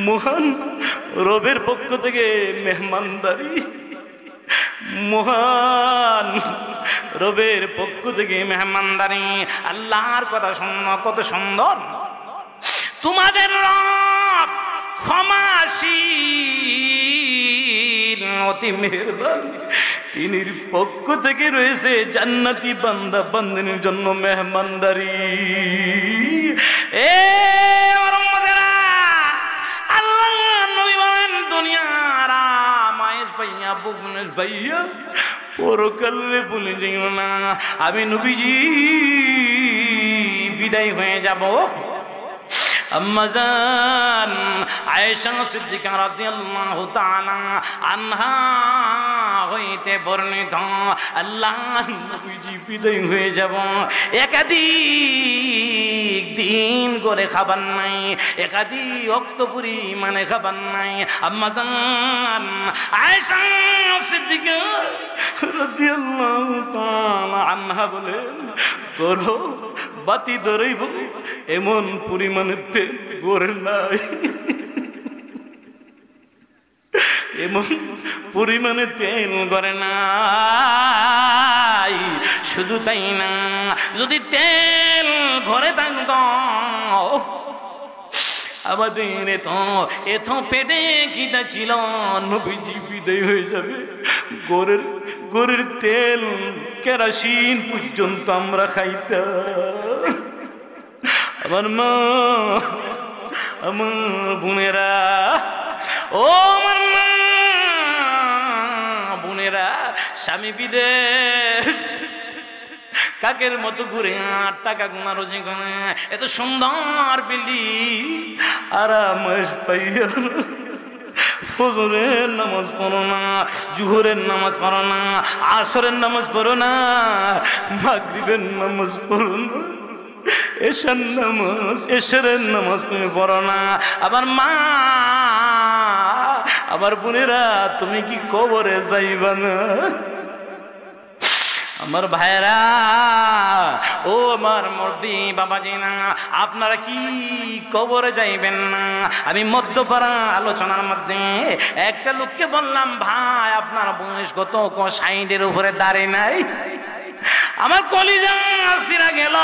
মহান রবের পক্ষ থেকে মেহমানদারি, মহান রবের পক্ষ থেকে মেহমানদারি। আল্লাহর কথা শোনো, কত সুন্দর। তোমাদের রব ক্ষমাশীল, অতি মেহেরবান। তিনির পক্ষ থেকে রয়েছে জান্নাতি বান্দা বান্দিনীর জন্য মেহমানদারি। আমার উম্মতেরা, আল্লাহ নবী বলেন দুনিয়ার মায়েশ ভাইয়া বুবনেশ ভাইয়া পরকালে বলে যাইও না আমি নবীজি বিদায় হয়ে যাব। আম্মা জান আয়েশা সিদ্দিকা রাদিয়াল্লাহু তাআলা আনহা হইতে বর্ণিত, আল্লাহ নবীজি বিদায় হয়ে যাব, একাধিক দিন করে খাবার নাই, একাধিক ওয়াক্ত পরিমাণে খাবার নাই। আম্মা জান আয়েশা সিদ্দিকা রাদিয়াল্লাহু তাআলা আনহা বলেন, করো বাতি ধরেইব এমন পরিমাণে তেল করে নাই, এমন পরিমাণে তেল করে নাই। শুধু তাই না, যদি তেল ঘরে থাকতো আমাদের এত পেটে খিদা ছিল, নবীজি বিদায় হয়ে যাবে, গরের তেল কেরোসিন পর্যন্ত আমরা খাইতাম। আমার মা, আমার বোনেরা, ও আমার মা বোনেরা, স্বামী বিদেশ কাকের মতো ঘুরে 8 টাকা গুনা রোজে করে, এত সুন্দর বিল্ডিং আরাম পাইয়া ফজরের নামাজ পড়ো না, জুহরের নামাজ পড়ো না, আসরের নামাজ পড়ো না, মাগরিবের নামাজ পড়ো না, এশারের নামাজ তুমি পড়ো না। আবার মা, আমার বোনেরা, তুমি কি কবরে যাইবা না? আমার ভাইরা, ও আমার মুরব্বি বাবাজি না, আপনারা কি কবরে যাইবেন না? আমি মধ্যপাড়া আলোচনার মধ্যে একটা লোককে বললাম, ভাই আপনার বয়স কত? 60-এর উপরে দাঁড়িয়ে নাই। আমার কলিজা ছিঁড়া গেল।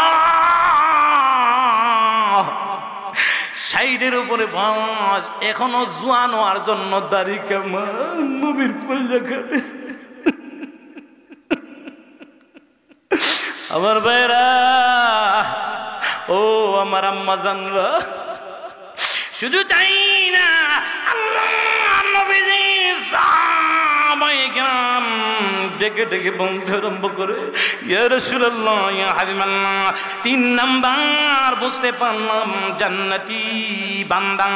60-এর উপরে বয়স, এখনো জোয়ান হওয়ার জন্য দাড়ি কামা নবীর কলিজা কাটে। আমার ভাইরা, ও আমার আম্মা জানরা, শুধু তাই না, আল্লাহ নবীজি সাহাবায়ে কেরাম ডেকে ডেকে বলতে আরম্ভ করে, ইয়া রাসূলুল্লাহ, ইয়া হাবিবাল্লাহ, 3 নাম্বার বুঝতে পারলাম, জান্নাতি বান্দা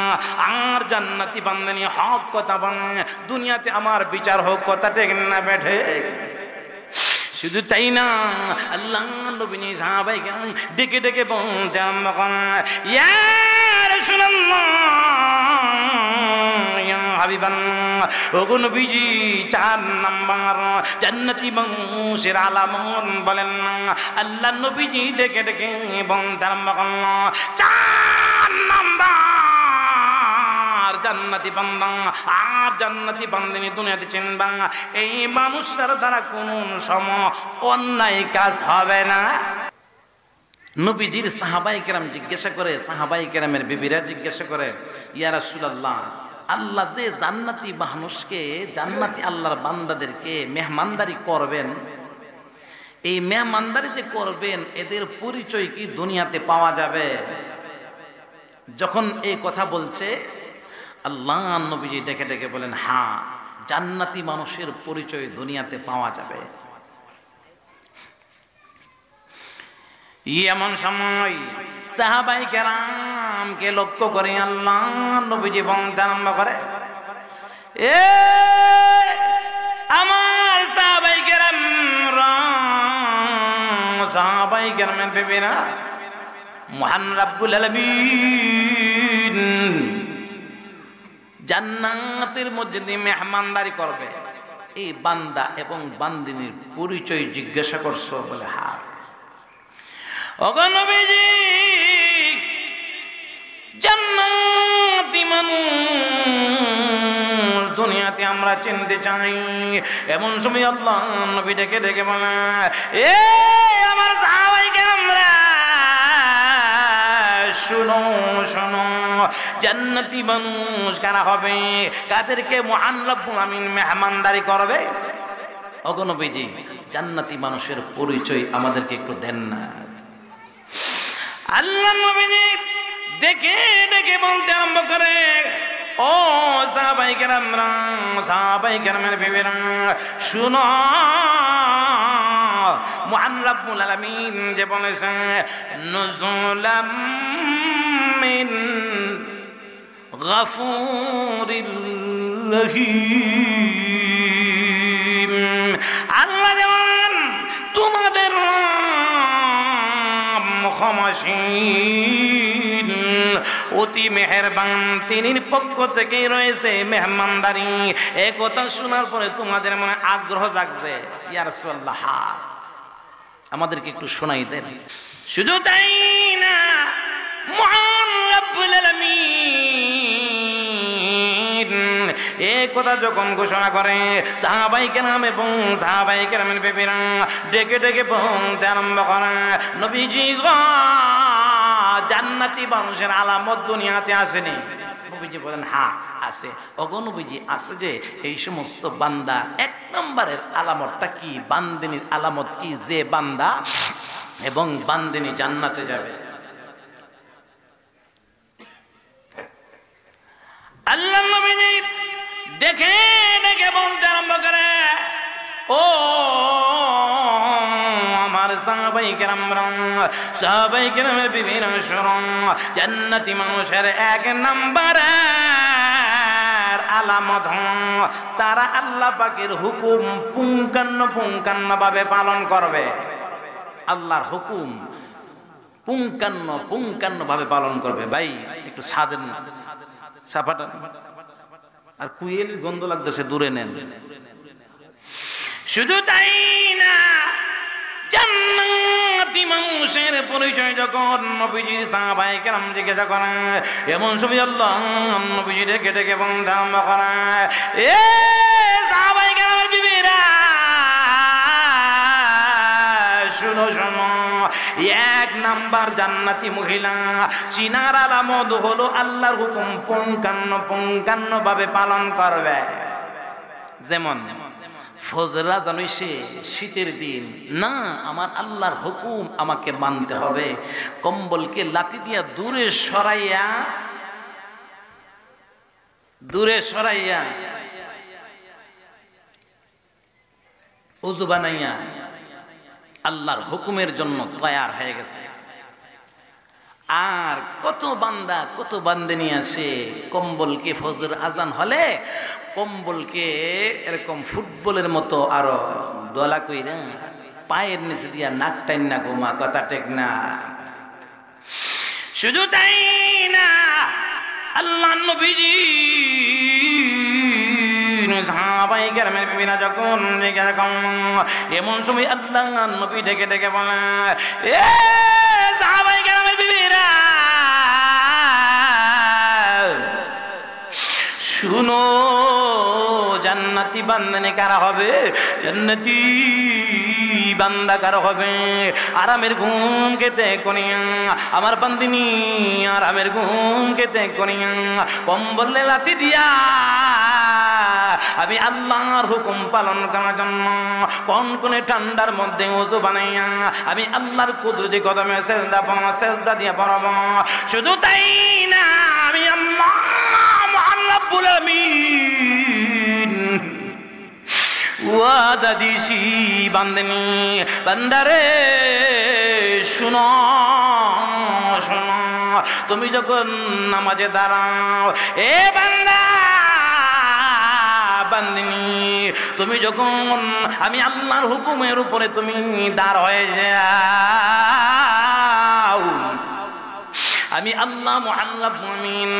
আর জান্নাতি বান্দানি হক কথা বলে, দুনিয়াতে আমার বিচার হোক, কথা ঠিক না বেঠে। শুধু তাই না, আল্লাহ নবী সাহাবায়ে কেরাম ডেকে ডেকে বলতে আরম্ভ করেন, ইয়া রাসূলুল্লাহ, ইয়া হাবিবাল্লাহ, ওগো নবীজি 4 নাম্বার জান্নাতি মানুষের আলামত বলেন না। আল্লাহ নবীজি ডেকে ডেকে বলতে আরম্ভ করলেন, 4 নাম্বার জান্নাতি বান্দা আর জান্নাতি বান্দিনী দুনিয়াতে চিনবা, এই মানুষটার দ্বারা কোন সময় অন্যায় কাজ হবে না। নবীজির সাহাবায়ে কেরাম জিজ্ঞাসা করে, সাহাবায়ে কেরামের বিবিরা জিজ্ঞাসা করে, ইয়া রাসূলুল্লাহ, আল্লাহ যে জান্নাতি মানুষকে, জান্নাতি আল্লাহর বান্দাদেরকে মেহমানদারি করবেন, এই মেহমানদারি যে করবেন, এদের পরিচয় কি দুনিয়াতে পাওয়া যাবে? যখন এই কথা বলছে, আল্লাহ নবীজি ডেকে ডেকে বলেন, হ্যাঁ, জান্নাতি মানুষের পরিচয় দুনিয়াতে পাওয়া যাবে। এমন সময় সাহাবায়ে কেরামকে লক্ষ্য করে আল্লাহ নবীজি বলতে আরম্ভ করে, এ আমার সাহাবায়ে কেরাম, সাহাবায়ে কেরামের বিবিরা, মহান রব্বুল আলামিন জান্নাতের মধ্যে দিয়ে মেহমানদারি করবে, এই বান্দা এবং বান্দিনীর পরিচয় জিজ্ঞাসা করছো? বলে হ্যাঁ। ওগো নবীজি, জান্নাতি মানুষ দুনিয়াতে আমরা চিনতে চাই। এমন সময় আল্লাহ নবী ডেকে ডেকে বলে, এ আমার সাহাবায়ে কেরামরা শুনো শুনো, জান্নাতি মানুষ কারা হবে, কাদেরকে মহান রব্বুল আমিন মেহমানদারি করবে? ওগো নবীজি, জান্নাতি মানুষের পরিচয় আমাদেরকে একটু দেন না। আল্লাহ নবীজি ডেকে ডেকে বলতে আরম্ভ করে, ও সাহাবায়ে কেরামরা, সাহাবায়ে কেরামের বিবিরা শুনো, মহান রব্বুল আলামিন যে বলেছেন নুজুলাম মিন গফুরির রহিম, আল্লাহ যেমন তোমাদের ক্ষমাশীল, অতি মেহেরবান, তিনির পক্ষ থেকে রয়েছে মেহমানদারি। এই কথা শোনার পরে তোমাদের মনে আগ্রহ জাগছে, ইয়া রাসূলুল্লাহ আমাদেরকে একটু শোনাই দেন। শুধু তাই না, মহান রব্বুল আলামিন এই কথা যখন ঘোষণা করে, সাহাবায়ে কেরাম এবং সাহাবায়ে কেরামের বিবিরা ডেকে ডেকে বলতে আরম্ভ করে, নবীজি গো, জান্নাতি মানুষের আলামত দুনিয়াতে আসেনি? নবীজি বলেন, হ্যাঁ আছে। ওগো নবীজি, আছে যে এই সমস্ত বান্দা, এক নম্বরের আলামতটা কি, বান্দিনীর আলামত কি, যে বান্দা এবং বান্দিনী জান্নাতে যাবে। আল্লাহ নবীজি দেখে দেখে বলতে আরম্ভ করে, ও আমার সাহাবায়ে কেরামরা, সাহাবায়ে কেরামের বিবিরা শুনো, জান্নাতি মানুষের এক নম্বরের আলামত তারা আল্লাহ পাকের হুকুম পুঙ্খান্ন ভাবে পালন করবে। আল্লাহর হুকুম পুঙ্খান্ন ভাবে পালন করবে। ভাই একটু ছাদেন না, সাফাটা, আর কুয়েল গন্ধ লাগতেছে, দূরে নেন। শুধু তাই না, জান্নাতি মানুষের পরিচয় যখন নবীজি সাহাবায়ে কেরাম জিজ্ঞাসা করেন, এমন সময় আল্লাহ নবীজি ডেকে ডেকে বলতে আরম্ভ করেন, এ সাহাবায়ে কেরামের বিবিরা শুনো শুনো, এক নাম্বার জান্নাতি মহিলা চিনার আলামত হলো আল্লাহর হুকুম পুঙ্খান্ন ভাবে পালন করবে। যেমন ফজর আযান হইছে শীতের দিন, না আমার আল্লাহর হুকুম আমাকে মানতে হবে, কম্বলকে লাথি দিয়া দূরে সরাইয়া ওযু বানাইয়া আল্লাহর হুকুমের জন্য তৈয়ার হয়ে গেছে। আর কত বান্দা কত বান্দিনী আছে, কম্বলকে ফজর আজান হলে কম্বলকে এরকম ফুটবলের মতো আরো দলা কইরা পায়ের নিচে দিয়া নাক টাইনা ঘুমা, কথা ঠিক না? শুধু তাই না, আল্লাহ নবীজি সাহাবায়ে কেরামের বিবিরা যখন এমন সময় আল্লাহ নবী ডেকে ডেকে বলে, এ সাহাবায়ে কেরামের বিবিরা শুনো, জান্নাতি বান্দানি কারা হবে, জান্নাতি বান্দা কারা হবে, আরামের ঘুম কেতে করিয়া আমার বান্দিনী আরামের ঘুম কেতে করিয়া কম্বলে লাথি দিয়া আমি আল্লাহর হুকুম পালন করার জন্য কনকনে ঠান্ডার মধ্যে ওযু বানাইয়া আমি আল্লাহর কুদরতি কদমে সেজদা দিয়ে পড়ব। শুধু তাই না, আমি আল্লাহ মহান রব্বুল আমিন ওয়াদা দিছি বান্দিনী বান্দারে শুনো শুনো, তুমি যখন নামাজে দাঁড়াও, এ বান্দা বান্দিনী, তুমি যখন আমি আল্লাহর হুকুমের উপরে তুমি দাঁড় হয়ে যাও, আমি আল্লাহ মহান রব্বুল আমিন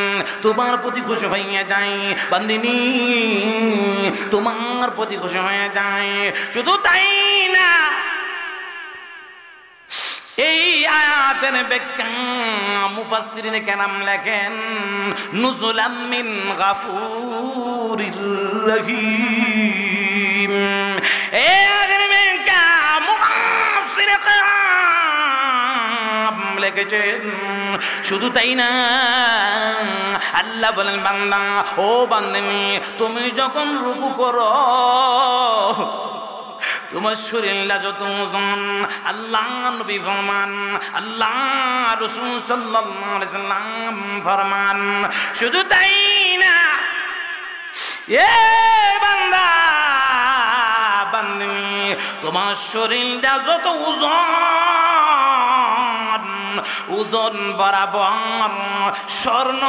তোমার প্রতি খুশি হয়ে যাই বান্দিনী, তোমার প্রতি খুশি হয়ে যায়। শুধু তাই না, এই আয়াতের ব্যাখ্যা মুফাসসিরিনে কেরাম লেখেন নুজুলাম মিন গাফুরির রহিম। এই আয়াতের ব্যাখ্যা মুফাসসিরে কেরাম লিখেছেন। শুধু তাই না, আল্লাহ বলেন বান্দা ও বান্দানি তুমি যখন রুকু করো তোমার শরীরটা যত ওজন আল্লাহ নবী ফরমান, আল্লাহ রাসূল সাল্লাল্লাহু আলাইহি সাল্লাম ফরমান। শুধু তাই না, এ বান্দা বান্দি তোমার শরীরটা যত ওজন বরাবর স্বর্ণ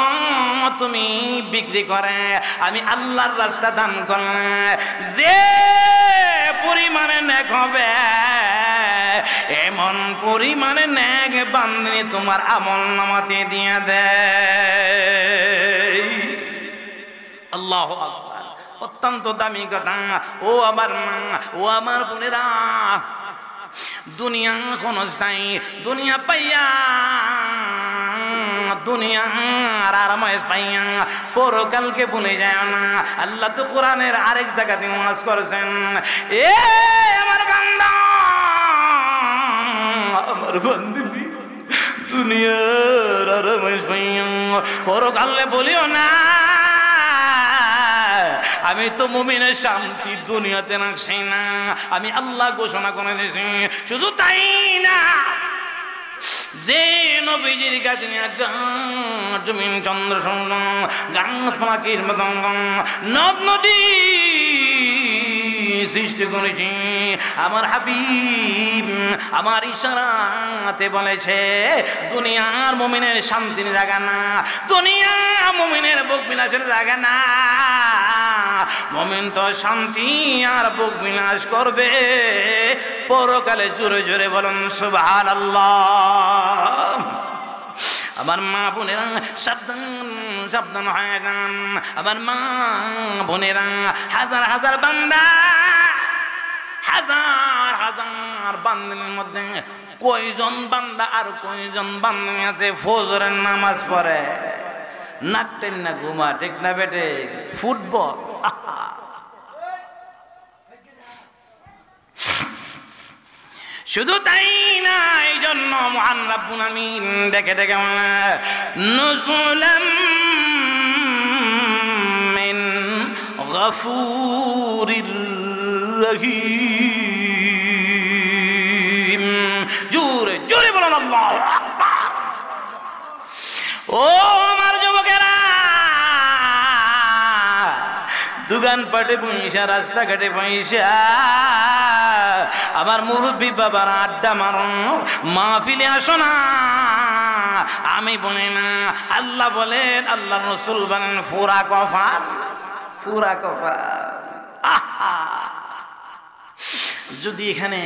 তুমি বিক্রি করে আমি আল্লাহর রাস্তা দান করলে যে পরিমাণে নেক হবে এমন পরিমাণে নেক বান্দিনী তোমার আমল নামাতে দিয়ে দেয়। আল্লাহু আকবার। অত্যন্ত দামি কথা। ও আমার মা, ও আমার বোনেরা, দুনিয়া ক্ষণস্থায়ী, দুনিয়া পাইয়া দুনিয়ার আরামায়েশ পাইয়া পরকালকে ভুলে যায় না। আল্লাহ তো কোরআনের আরেক জায়গাতে ওয়াজ করেছেন, এ আমার বান্দা আমার বান্দিনী দুনিয়ার আরামায়েশ পাইয়া পরকালে বলিও না আমি তো মুমিনের শান্তি দুনিয়াতে রাখছি না, আমি আল্লাহ ঘোষণা করে দিয়েছি। শুধু তাই না, যে নবীজির কাছে জমিন চন্দ্র সূর্য গাছপালা কীটপতঙ্গ নদ নদী সৃষ্টি করেছি আমার হাবিব আমার ইশারাতে বলেছে দুনিয়ার মুমিনের শান্তির জায়গা না, দুনিয়া মুমিনের বুক বিলাসের জায়গা না। মুমিন তো শান্তি আর বুক বিলাস করবে পরকালে। জোরে জোরে বলুন সুবহানাল্লাহ। আমার মা বোনেরা সাবধান সাবধান হয়ে যান। আমার মা বোনেরা হাজার হাজার বান্দা, হাজার হাজার বান্দার মধ্যে কয়জন বান্দা আর কয়জন বান্দা আছে ফজরের নামাজ পড়ে নাকটেন না ঘুমা, ঠিক না বেটে? ফুটবল শুধু তাই না, এই জন্য মহান রব্বুল আমিন ডেকে ডেকে নুজুলাম মিন গাফুরির রহিম। জোরে জোরে বলুন আল্লাহু আকবার। ও আমার যুবকেরা, দোকান পাটে পয়সা, রাস্তাঘাটে পয়সা, আমার মুরব্বী বাবারা আড্ডা মারো, মাহফিলে আসো না। আমি বলি না, আল্লাহ বলেন, আল্লাহ রাসূল বলেন ফুরা কফা, ফুরা কফা। যদি এখানে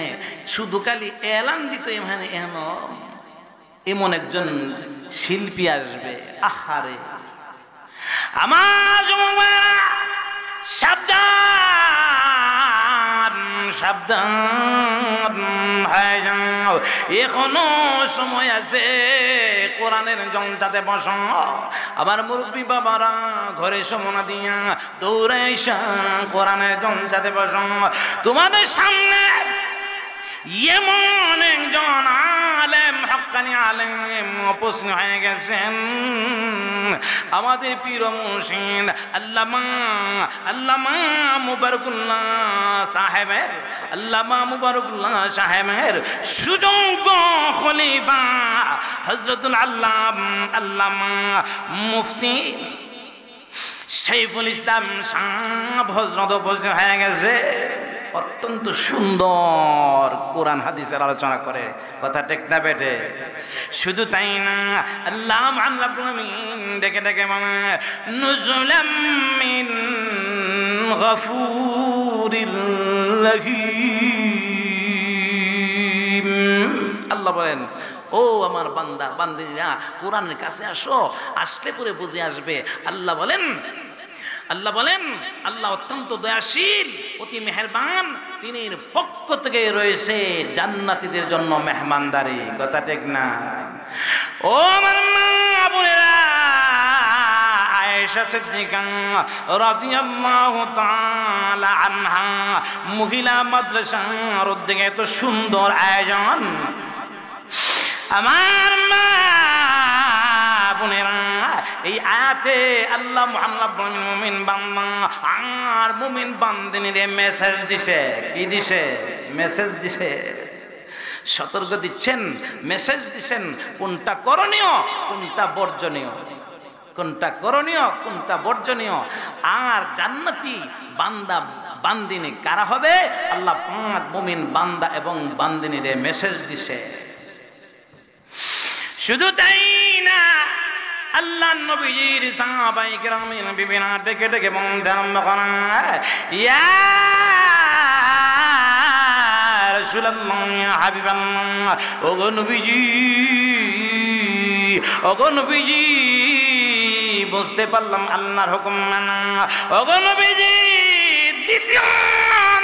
শুধু খালি এলান দিত এখানে এমন একজন শিল্পী আসবে, আহারে আমার যুবকেরা সাবধান সাবধান হয়ে যাও, এখনো সময় আছে। কোরআনের জলসাতে বসো। আমার মুরব্বী বাবারা ঘরে সমনা দিয়া দৌড়ে এসা কোরআনের জলসাতে বসো। তোমাদের সামনে এমন একজন আলেম, হক্কানি আলেম উপস্থিত হয়ে গেছেন, আমাদের পীর মুর্শিদ আল্লামা মুবারকুল্লাহ সাহেবের, আল্লামা মুবারকুল্লাহ সাহেবের সুযোগ্য খলিফা হযরতুল আল্লামা মুফতি সাইফুল ইসলাম সাহেব হযরত উপস্থিত হয়ে গেছে। অত্যন্ত সুন্দর কোরআন হাদিসের আলোচনা করে, কথা ঠিক না বেটে? শুধু তাই না, আল্লাহ রাব্বুল আমিন ডেকে ডেকে মানে নুজুলাম মিন গাফুরির রহিম। আল্লাহ বলেন, ও আমার বান্দা বান্দিরা কোরআনের কাছে আসো, আসলে পরে বুঝে আসবে। আল্লাহ বলেন, আল্লাহ অত্যন্ত দয়াশীল, অতি মেহেরবান, তিনির পক্ষ থেকে রয়েছে জান্নাতীদের জন্য মেহমানদারি। কথা ঠিক না? ও আমার মা বোনেরা, আয়েশা সিদ্দিকা রাদিয়াল্লাহু তাআলা আনহা মহিলা মাদ্রাসার উদ্যোগে এত সুন্দর আয়োজন। আমার মা বোনেরা, এই আয়াতে আল্লাহ মুহাম্মদ মুমিন বান্দা আর মুমিন বান্দিনীরে মেসেজ দিছে। কি দিছে? মেসেজ দিছে, সতর্ক দিচ্ছেন, মেসেজ দিচ্ছেন কোনটা করণীয় কোনটা বর্জনীয়, কোনটা করণীয় কোনটা বর্জনীয়। আর জান্নাতি বান্দা বান্দিনী কারা হবে? আল্লাহ পাক মুমিন বান্দা এবং বান্দিনীরে মেসেজ দিছে। শুধু তাই না, আল্লাহ নবীর সাহাবায়ে কেরামের বিভিন্ন ডেকে ডেকে বলতে আরম্ভ করেন, ইয়া রাসূলুল্লাহ, ইয়া হাবিবাল্লাহ, ওগো নবীজি, ওগো নবীজি, বুঝতে পারলাম আল্লাহর হুকুম মানা। ওগো নবীজি, দ্বিতীয়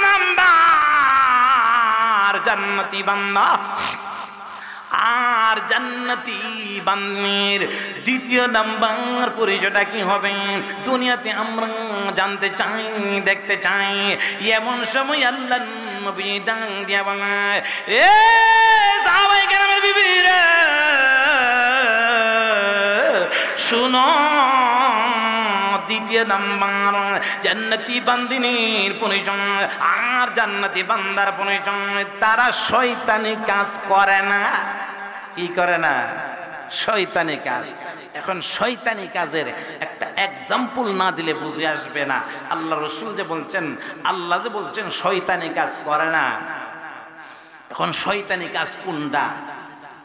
নাম্বার জান্নাতি বান্দা। আর জান্নাতি বান্দির দ্বিতীয় নাম্বার পরিচয়টা কি হবে? দুনিয়াতে আমরা জানতে চাই, দেখতে চাই। এমন সময় আল্লাহ নবী ডাক দিয়া বলে, এ সাহাবায়ে কেরামের বিবিরা, শুনো, দ্বিতীয় নাম্বার জান্নাতি বান্দিনীর পরিচয় আর জান্নাতি বান্দার পরিচয়, তারা শয়তানি কাজ করে না। কি করে না? শয়তানি কাজ। এখন শয়তানি কাজের একটা এক্সাম্পল না দিলে বুঝে আসবে না। আল্লাহ রাসূল যে বলছেন, আল্লাহ যে বলছেন শয়তানি কাজ করে না। এখন শয়তানি কাজ কোনটা?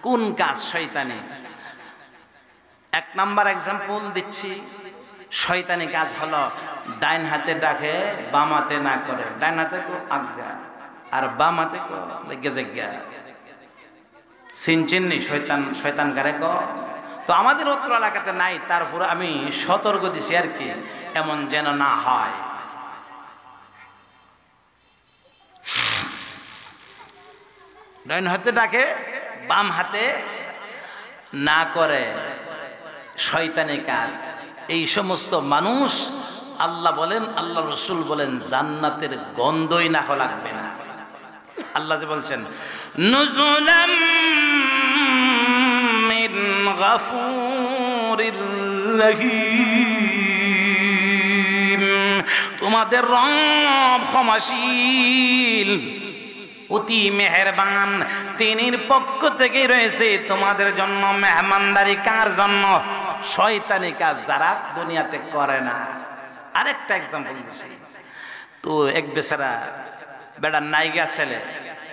কোন কাজ শয়তানি? এক নাম্বার এক্সাম্পল দিচ্ছি। শয়তানি কাজ হলো ডাইন হাতে ডাকে বাম হাতে না করে, ডাইন হাতে কো আজ্ঞা আর বাম হাতে কো লেগে জায়গা। চিনচিননি শয়তান, শয়তান কারে কো? তো আমাদের উত্তর এলাকাতে নাই, তারপরে আমি সতর্ক দিছি আর কি, এমন যেন না হয়। ডাইন হাতে ডাকে বাম হাতে না করে, শয়তানি কাজ। এই সমস্ত মানুষ আল্লাহ বলেন, আল্লাহ রাসূল বলেন, জান্নাতের গন্ধই না লাগবে না। আল্লাহ যে বলছেন, নুজুলাম মিন গাফুরির রহিম, তোমাদের রব ক্ষমাশীল, অতি মেহেরবান, তিনির পক্ষ থেকে রয়েছে তোমাদের জন্য মেহমানদারি। কার জন্য? শয়তানি কাজ যারা দুনিয়াতে করে না। আরেকটা এক্সাম্পল দিচ্ছি। তো এক বেচারা বেড়ার নাইগা ছেলে,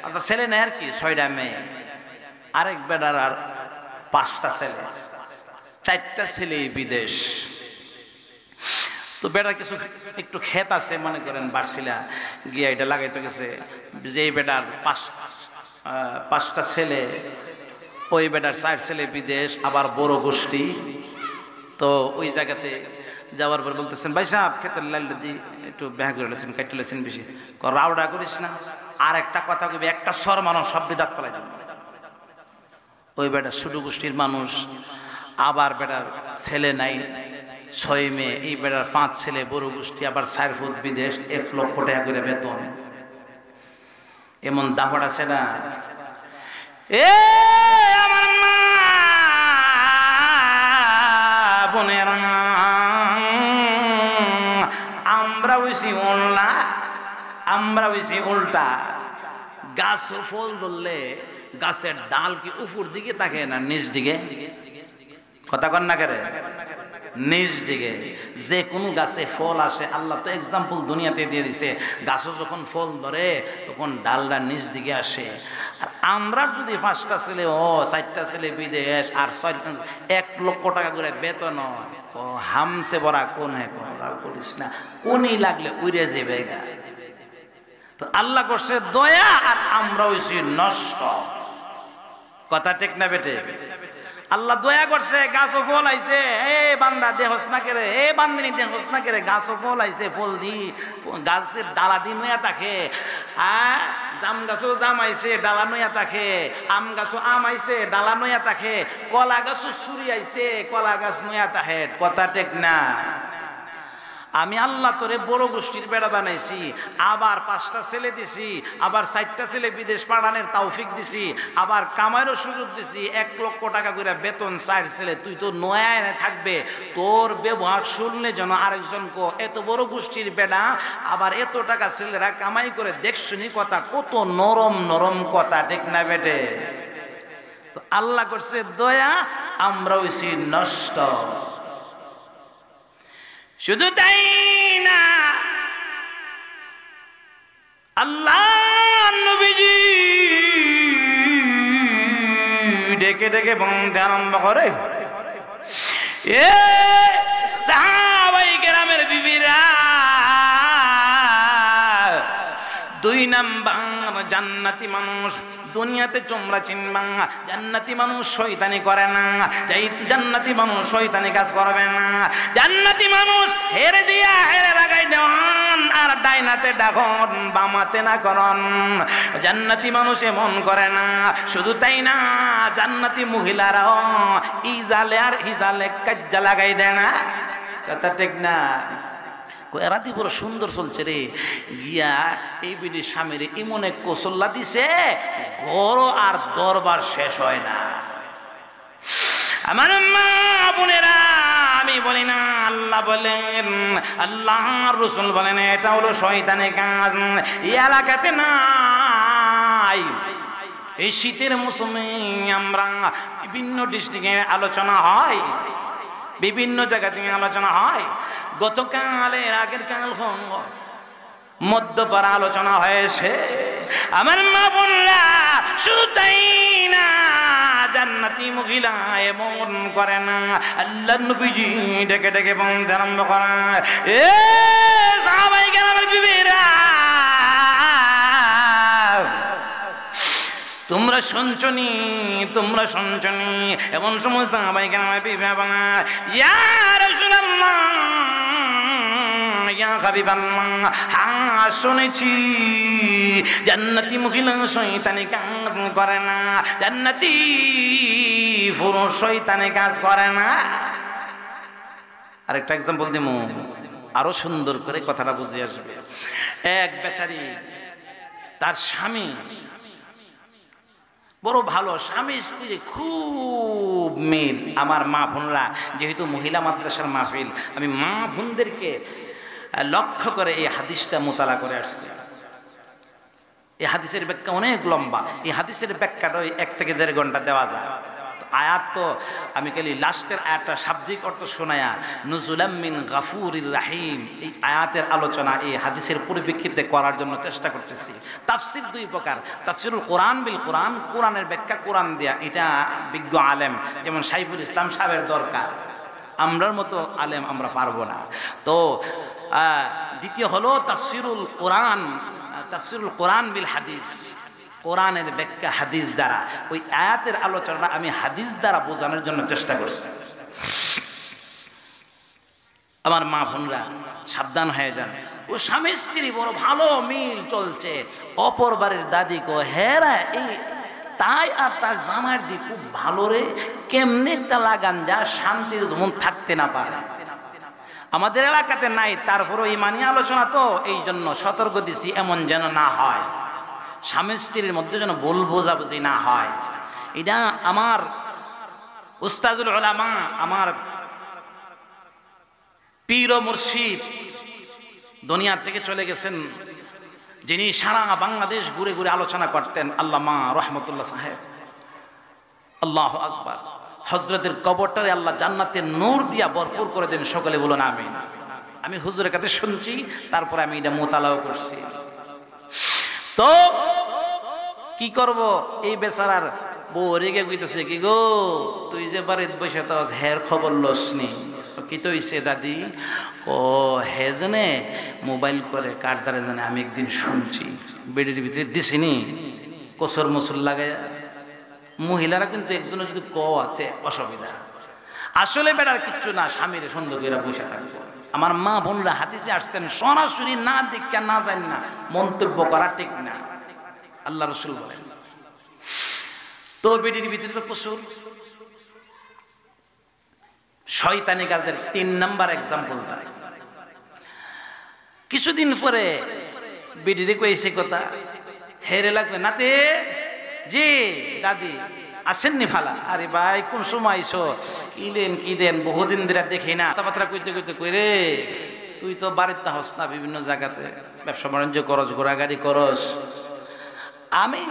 অর্থাৎ ছেলে নেই আর কি, 6টা মেয়ে, আরেক বেড়ার আর 5টা ছেলে, 4টা ছেলে বিদেশ। তো বেটার কিছু একটু ক্ষেত আছে, মনে করেন বার্ষিলা গিয়ে এটা লাগাইতে গেছে। যেই বেটার 5টা ছেলে, ওই বেটার 4 ছেলে বিদেশ, আবার বড় গোষ্ঠী। তো ওই জায়গাতে যাওয়ার পর বলতেছেন, ভাই সাহেব ক্ষেতের লাইলটা দিয়ে একটু ব্যাহ করে লেছেন, কাটতে লেছেন বেশি, রাউডা করিস না। আর একটা কথা কবি, একটা স্বর মানুষ সব বিদাত ফেলাই যাবে। ওই বেটার ছোটো গোষ্ঠীর মানুষ, আবার বেটার ছেলে নাই, 6 মেয়ে, এই বেটার 5 ছেলে, বড় গোষ্ঠী, আবার 4 ফুট বিদেশ, 1 লক্ষ টাকা করে বেতন। এমন দাপট আছে না? এ আমার মা বোনেরা, আমরা হইছি উল্টা, আমরা হইছি উল্টা। গাছ ফল ধরলে গাছের ডাল কি উপর দিকে থাকে না নিচ দিকে? কথা কন না করে, নিচ দিকে। যে কোনো গাছে ফল আসে, আল্লাহ তো এক্সাম্পল দুনিয়াতে দিয়ে দিছে, গাছও যখন ফল ধরে তখন ডালটা নিচ দিকে আসে। আর আমরা যদি 5টা ছেলে, 4টা ছেলে বিদেশ, আর 1 লক্ষ টাকা করে বেতন, হামসে বড়া কোন করিস না, কোনই লাগলে উড়ে যাবে। তো আল্লাহ করছে দয়া, আর আমরা হইছি নষ্ট। কথা ঠিক না বেটে? আল্লাহ দয়া করছে, গাছও ফল আইছে। এ বান্দা দেহস না করে, এ বান্দিনী দেহস না করে, গাছও ফল আইছে, ফল দি গাছের ডালা দি নয়া থাকে। জাম গাছও জাম আইছে, ডালা নয়া থাকে। আম গাছও আম আইছে, ডালা নয়া থাকে। কলা গাছও ছুরি আইছে, কলা গাছ নয়া থাকে। কথা ঠিক না? আমি আল্লাহ তোরে বড় গোষ্ঠীর বেড়া বানাইছি, আবার 5টা ছেলে দিছি, আবার 4টা ছেলে বিদেশ পাঠানোর তৌফিক দিছি, আবার কামাইরও সুযোগ দিছি। 1 লক্ষ টাকা করে বেতন, 4 ছেলে। তুই তো নয়ায় থাকবে, তোর ব্যবহার শুনলে যেন আরেকজন কো এত বড় গোষ্ঠীর বেড়া, আবার এত টাকা ছেলেরা কামাই করে। দেখছুনি কথা, কত নরম নরম কথা, ঠিক না বেটে? তো আল্লাহ করছে দয়া, আমরা হইছি নষ্ট। শুধু তাই না, আল্লাহ নবীজি ডেকে ডেকে বলতে আরম্ভ করে, এ সাহাবায়ে কেরামের বিবিরা, 2 নাম্বার জান্নাতি মানুষ দুনিয়াতে তোমরা চিনবা। জান্নাতি মানুষ শয়তানি করে না, জান্নাতি মানুষ শয়তানি কাজ করবে না। জান্নাতি মানুষ হেরে দিয়া হেরে লাগাই দেওয়ান, আর ডাইনাতে ডাকন, বামাতে না করন। জান্নাতি মানুষ এমন করে না। শুধু তাই না, জান্নাতি মহিলারাও ইজালে আর হিজালে কাজ্জা লাগাই দেয় না। কথা ঠিক না? রাতি পুরো সুন্দর চলছে রে, গিয়া এই বিডি স্বামীর এমন এক কৌশল্লা দিছে, ঘর আর দরবার শেষ হয় না। আমার মা বোনেরা, আমি বলি না, আল্লাহ বলেন, আল্লাহর রাসূল বলেন, এটা হলো শয়তানের কাজ। এই এলাকাতে নাই। এই শীতের মৌসুমে আমরা বিভিন্ন ডিস্ট্রিক্টে আলোচনা হয়, বিভিন্ন জায়গা থেকে আলোচনা হয়। গতকালের আগের কাল মধ্যপাড়া আলোচনা হয়েছে। আমার মা বোনরা, শুধু তাই না, জান্নাতি মহিলা এমন করে না। আল্লাহ নবীজি ডেকে ডেকে বলতে আরম্ভ করে, এ সাহাবায়ে কেরামের বিবিরা, তোমরা শুনছনি, তোমরা শুনছনি। এমন সময় সাহাবায়ে কেরামের বিবিরা বলে, ইয়া রাসূলুল্লাহ, ইয়া হাবিবাল্লাহ, হ্যাঁ শুনেছি জান্নাতি মহিলা শয়তানি কাজ করে না, জান্নাতি পুরুষ শয়তানি কাজ করে না। আরেকটা এক্সাম্পল দিমু, আরো সুন্দর করে কথাটা বুঝে আসবে। এক বেচারি, তার স্বামী বড় ভালো, স্বামী স্ত্রী খুব মিল। আমার মা বোনরা, যেহেতু মহিলা মাদ্রাসার মাহফিল, আমি মা বোনদেরকে লক্ষ্য করে এই হাদিসটা মোতালা করে আসছি। এই হাদিসের ব্যাখ্যা অনেক লম্বা। এই হাদিসের ব্যাখ্যাটা 1 থেকে 1.5 ঘন্টা দেওয়া যায়। আয়াত তো আমি খালি লাস্টের আয়াতটা শাব্দিক অর্থ শোনায়া, নুজুলাম মিন গাফুরির রাহিম, এই আয়াতের আলোচনা এই হাদিসের পরিপ্রেক্ষিতে করার জন্য চেষ্টা করতেছি। তাফসির 2 প্রকার, তাফসিরুল কোরআন বিল কোরআন, কোরআনের ব্যাখ্যা কোরআন দেয়া, এটা বিজ্ঞ আলেম যেমন সাইফুল ইসলাম সাহেবের দরকার। আমরার মতো আলেম আমরা পারবো না। তো দ্বিতীয় হলো তাফসিরুল কোরআন, তাফসিরুল কোরআন বিল হাদিস, কোরআনের ব্যাখ্যা হাদিস দ্বারা। ওই আয়াতের আলোচনাটা আমি হাদিস দ্বারা বোঝানোর জন্য চেষ্টা করছি। আমার মা বোনরা সাবধান হয়ে যান। ও স্বামী স্ত্রী বড় ভালো মিল চলছে, অপর বাড়ির দাদি কো হেরা এই তাই আর তার জামার দি খুব ভালো রে, কেমনে একটা লাগান যা শান্তির মন থাকতে না পারে। আমাদের এলাকাতে নাই, তারপরও ইমানি আলোচনা তো, এই জন্য সতর্ক দিছি এমন যেন না হয়, স্বামী স্ত্রীর মধ্যে যেন ভুল বোঝাবুঝি না হয়। এটা আমার উস্তাদুল উলামা, আমার পীর ও মুর্শিদ, দুনিয়া থেকে চলে গেছেন, যিনি সারা বাংলাদেশ ঘুরে ঘুরে আলোচনা করতেন, আল্লামা রহমতুল্লাহ সাহেব। আল্লাহু আকবার। হযরতের কবরটারে আল্লাহ জান্নাতের নূর দিয়া ভরপুর করে দেন, সকলে বলুন আমিন। আমি হুজুরের কাছে শুনছি, তারপরে আমি এটা মোতালাও করছি। তো কি করব, এই বেচারার বউ রেগে কইতেছে, কি গো তুই যে বাড়িতে বসে তো হের খবর লসনি, কি তো হইছে দাদি? ও হে জনে মোবাইল করে কার দ্বারা জানে, আমি একদিন শুনছি বেডির ভিতরে দিছিনি কসর মসুর লাগাইয়া, মহিলারা কিন্তু একজনের যদি কওয়াতে অসুবিধা, আসলে বেটার কিচ্ছু না, স্বামীর সুন্দর করে বসে থাকবো। আমার মা বোনরা হাদিসে আসছেন, সরাসরি না দেখা না জানি না মন্তব্য করা ঠিক না, আল্লাহ রসুল বলেন। তো বেটির ভিতরে তো কসুর, শয়তানি কাজের 3 নাম্বার এক্সাম্পলটা। কিছুদিন পরে বেটিরে কইছে কথা, হেরে লাগবে নাতে, জি দাদি আসেননি ফালা, আরে ভাই কোন সময় আইসো, কি দেন বহুদিন ধরে দেখি না, কথাবার্তা কইতে কইতে কই রে তুই তো বাড়িতে হস না, বিভিন্ন জায়গাতে ব্যবসা বাণিজ্য করস, ঘোরাঘাড়ি করস, আমি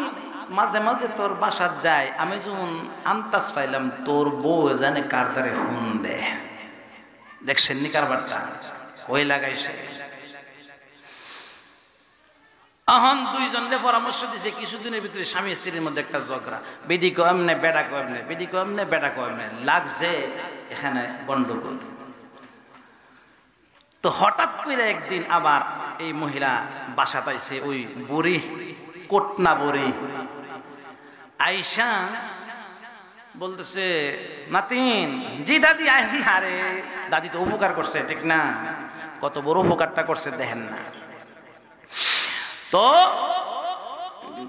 মাঝে মাঝে তোর বাসাত যাই, আমি যখন আন্তাজ পাইলাম তোর বউ জানে কার দ্বারে ফোন দে, দেখছেন নি কারবারটা ওই লাগাইছে। এখন দুইজনের পরামর্শ দিছে, কিছুদিনের ভিতরে স্বামী স্ত্রীর মধ্যে একটা ঝগড়া, বেডি কো এমনে বেটা কো এমনে, বেডি কো এমনে বেটা কো এমনে, লাগছে এখানে গন্ডগোল। তো হঠাৎ করে একদিন আবার এই মহিলা বাসাত আইছে, ওই বুড়ি কোটনা বুড়ি আইসা বলতেছে, নাতিন, জি দাদি আয় না, রে দাদি তো উপকার করছে, ঠিক না, কত বড় উপকারটা করছে দেখেন না। তো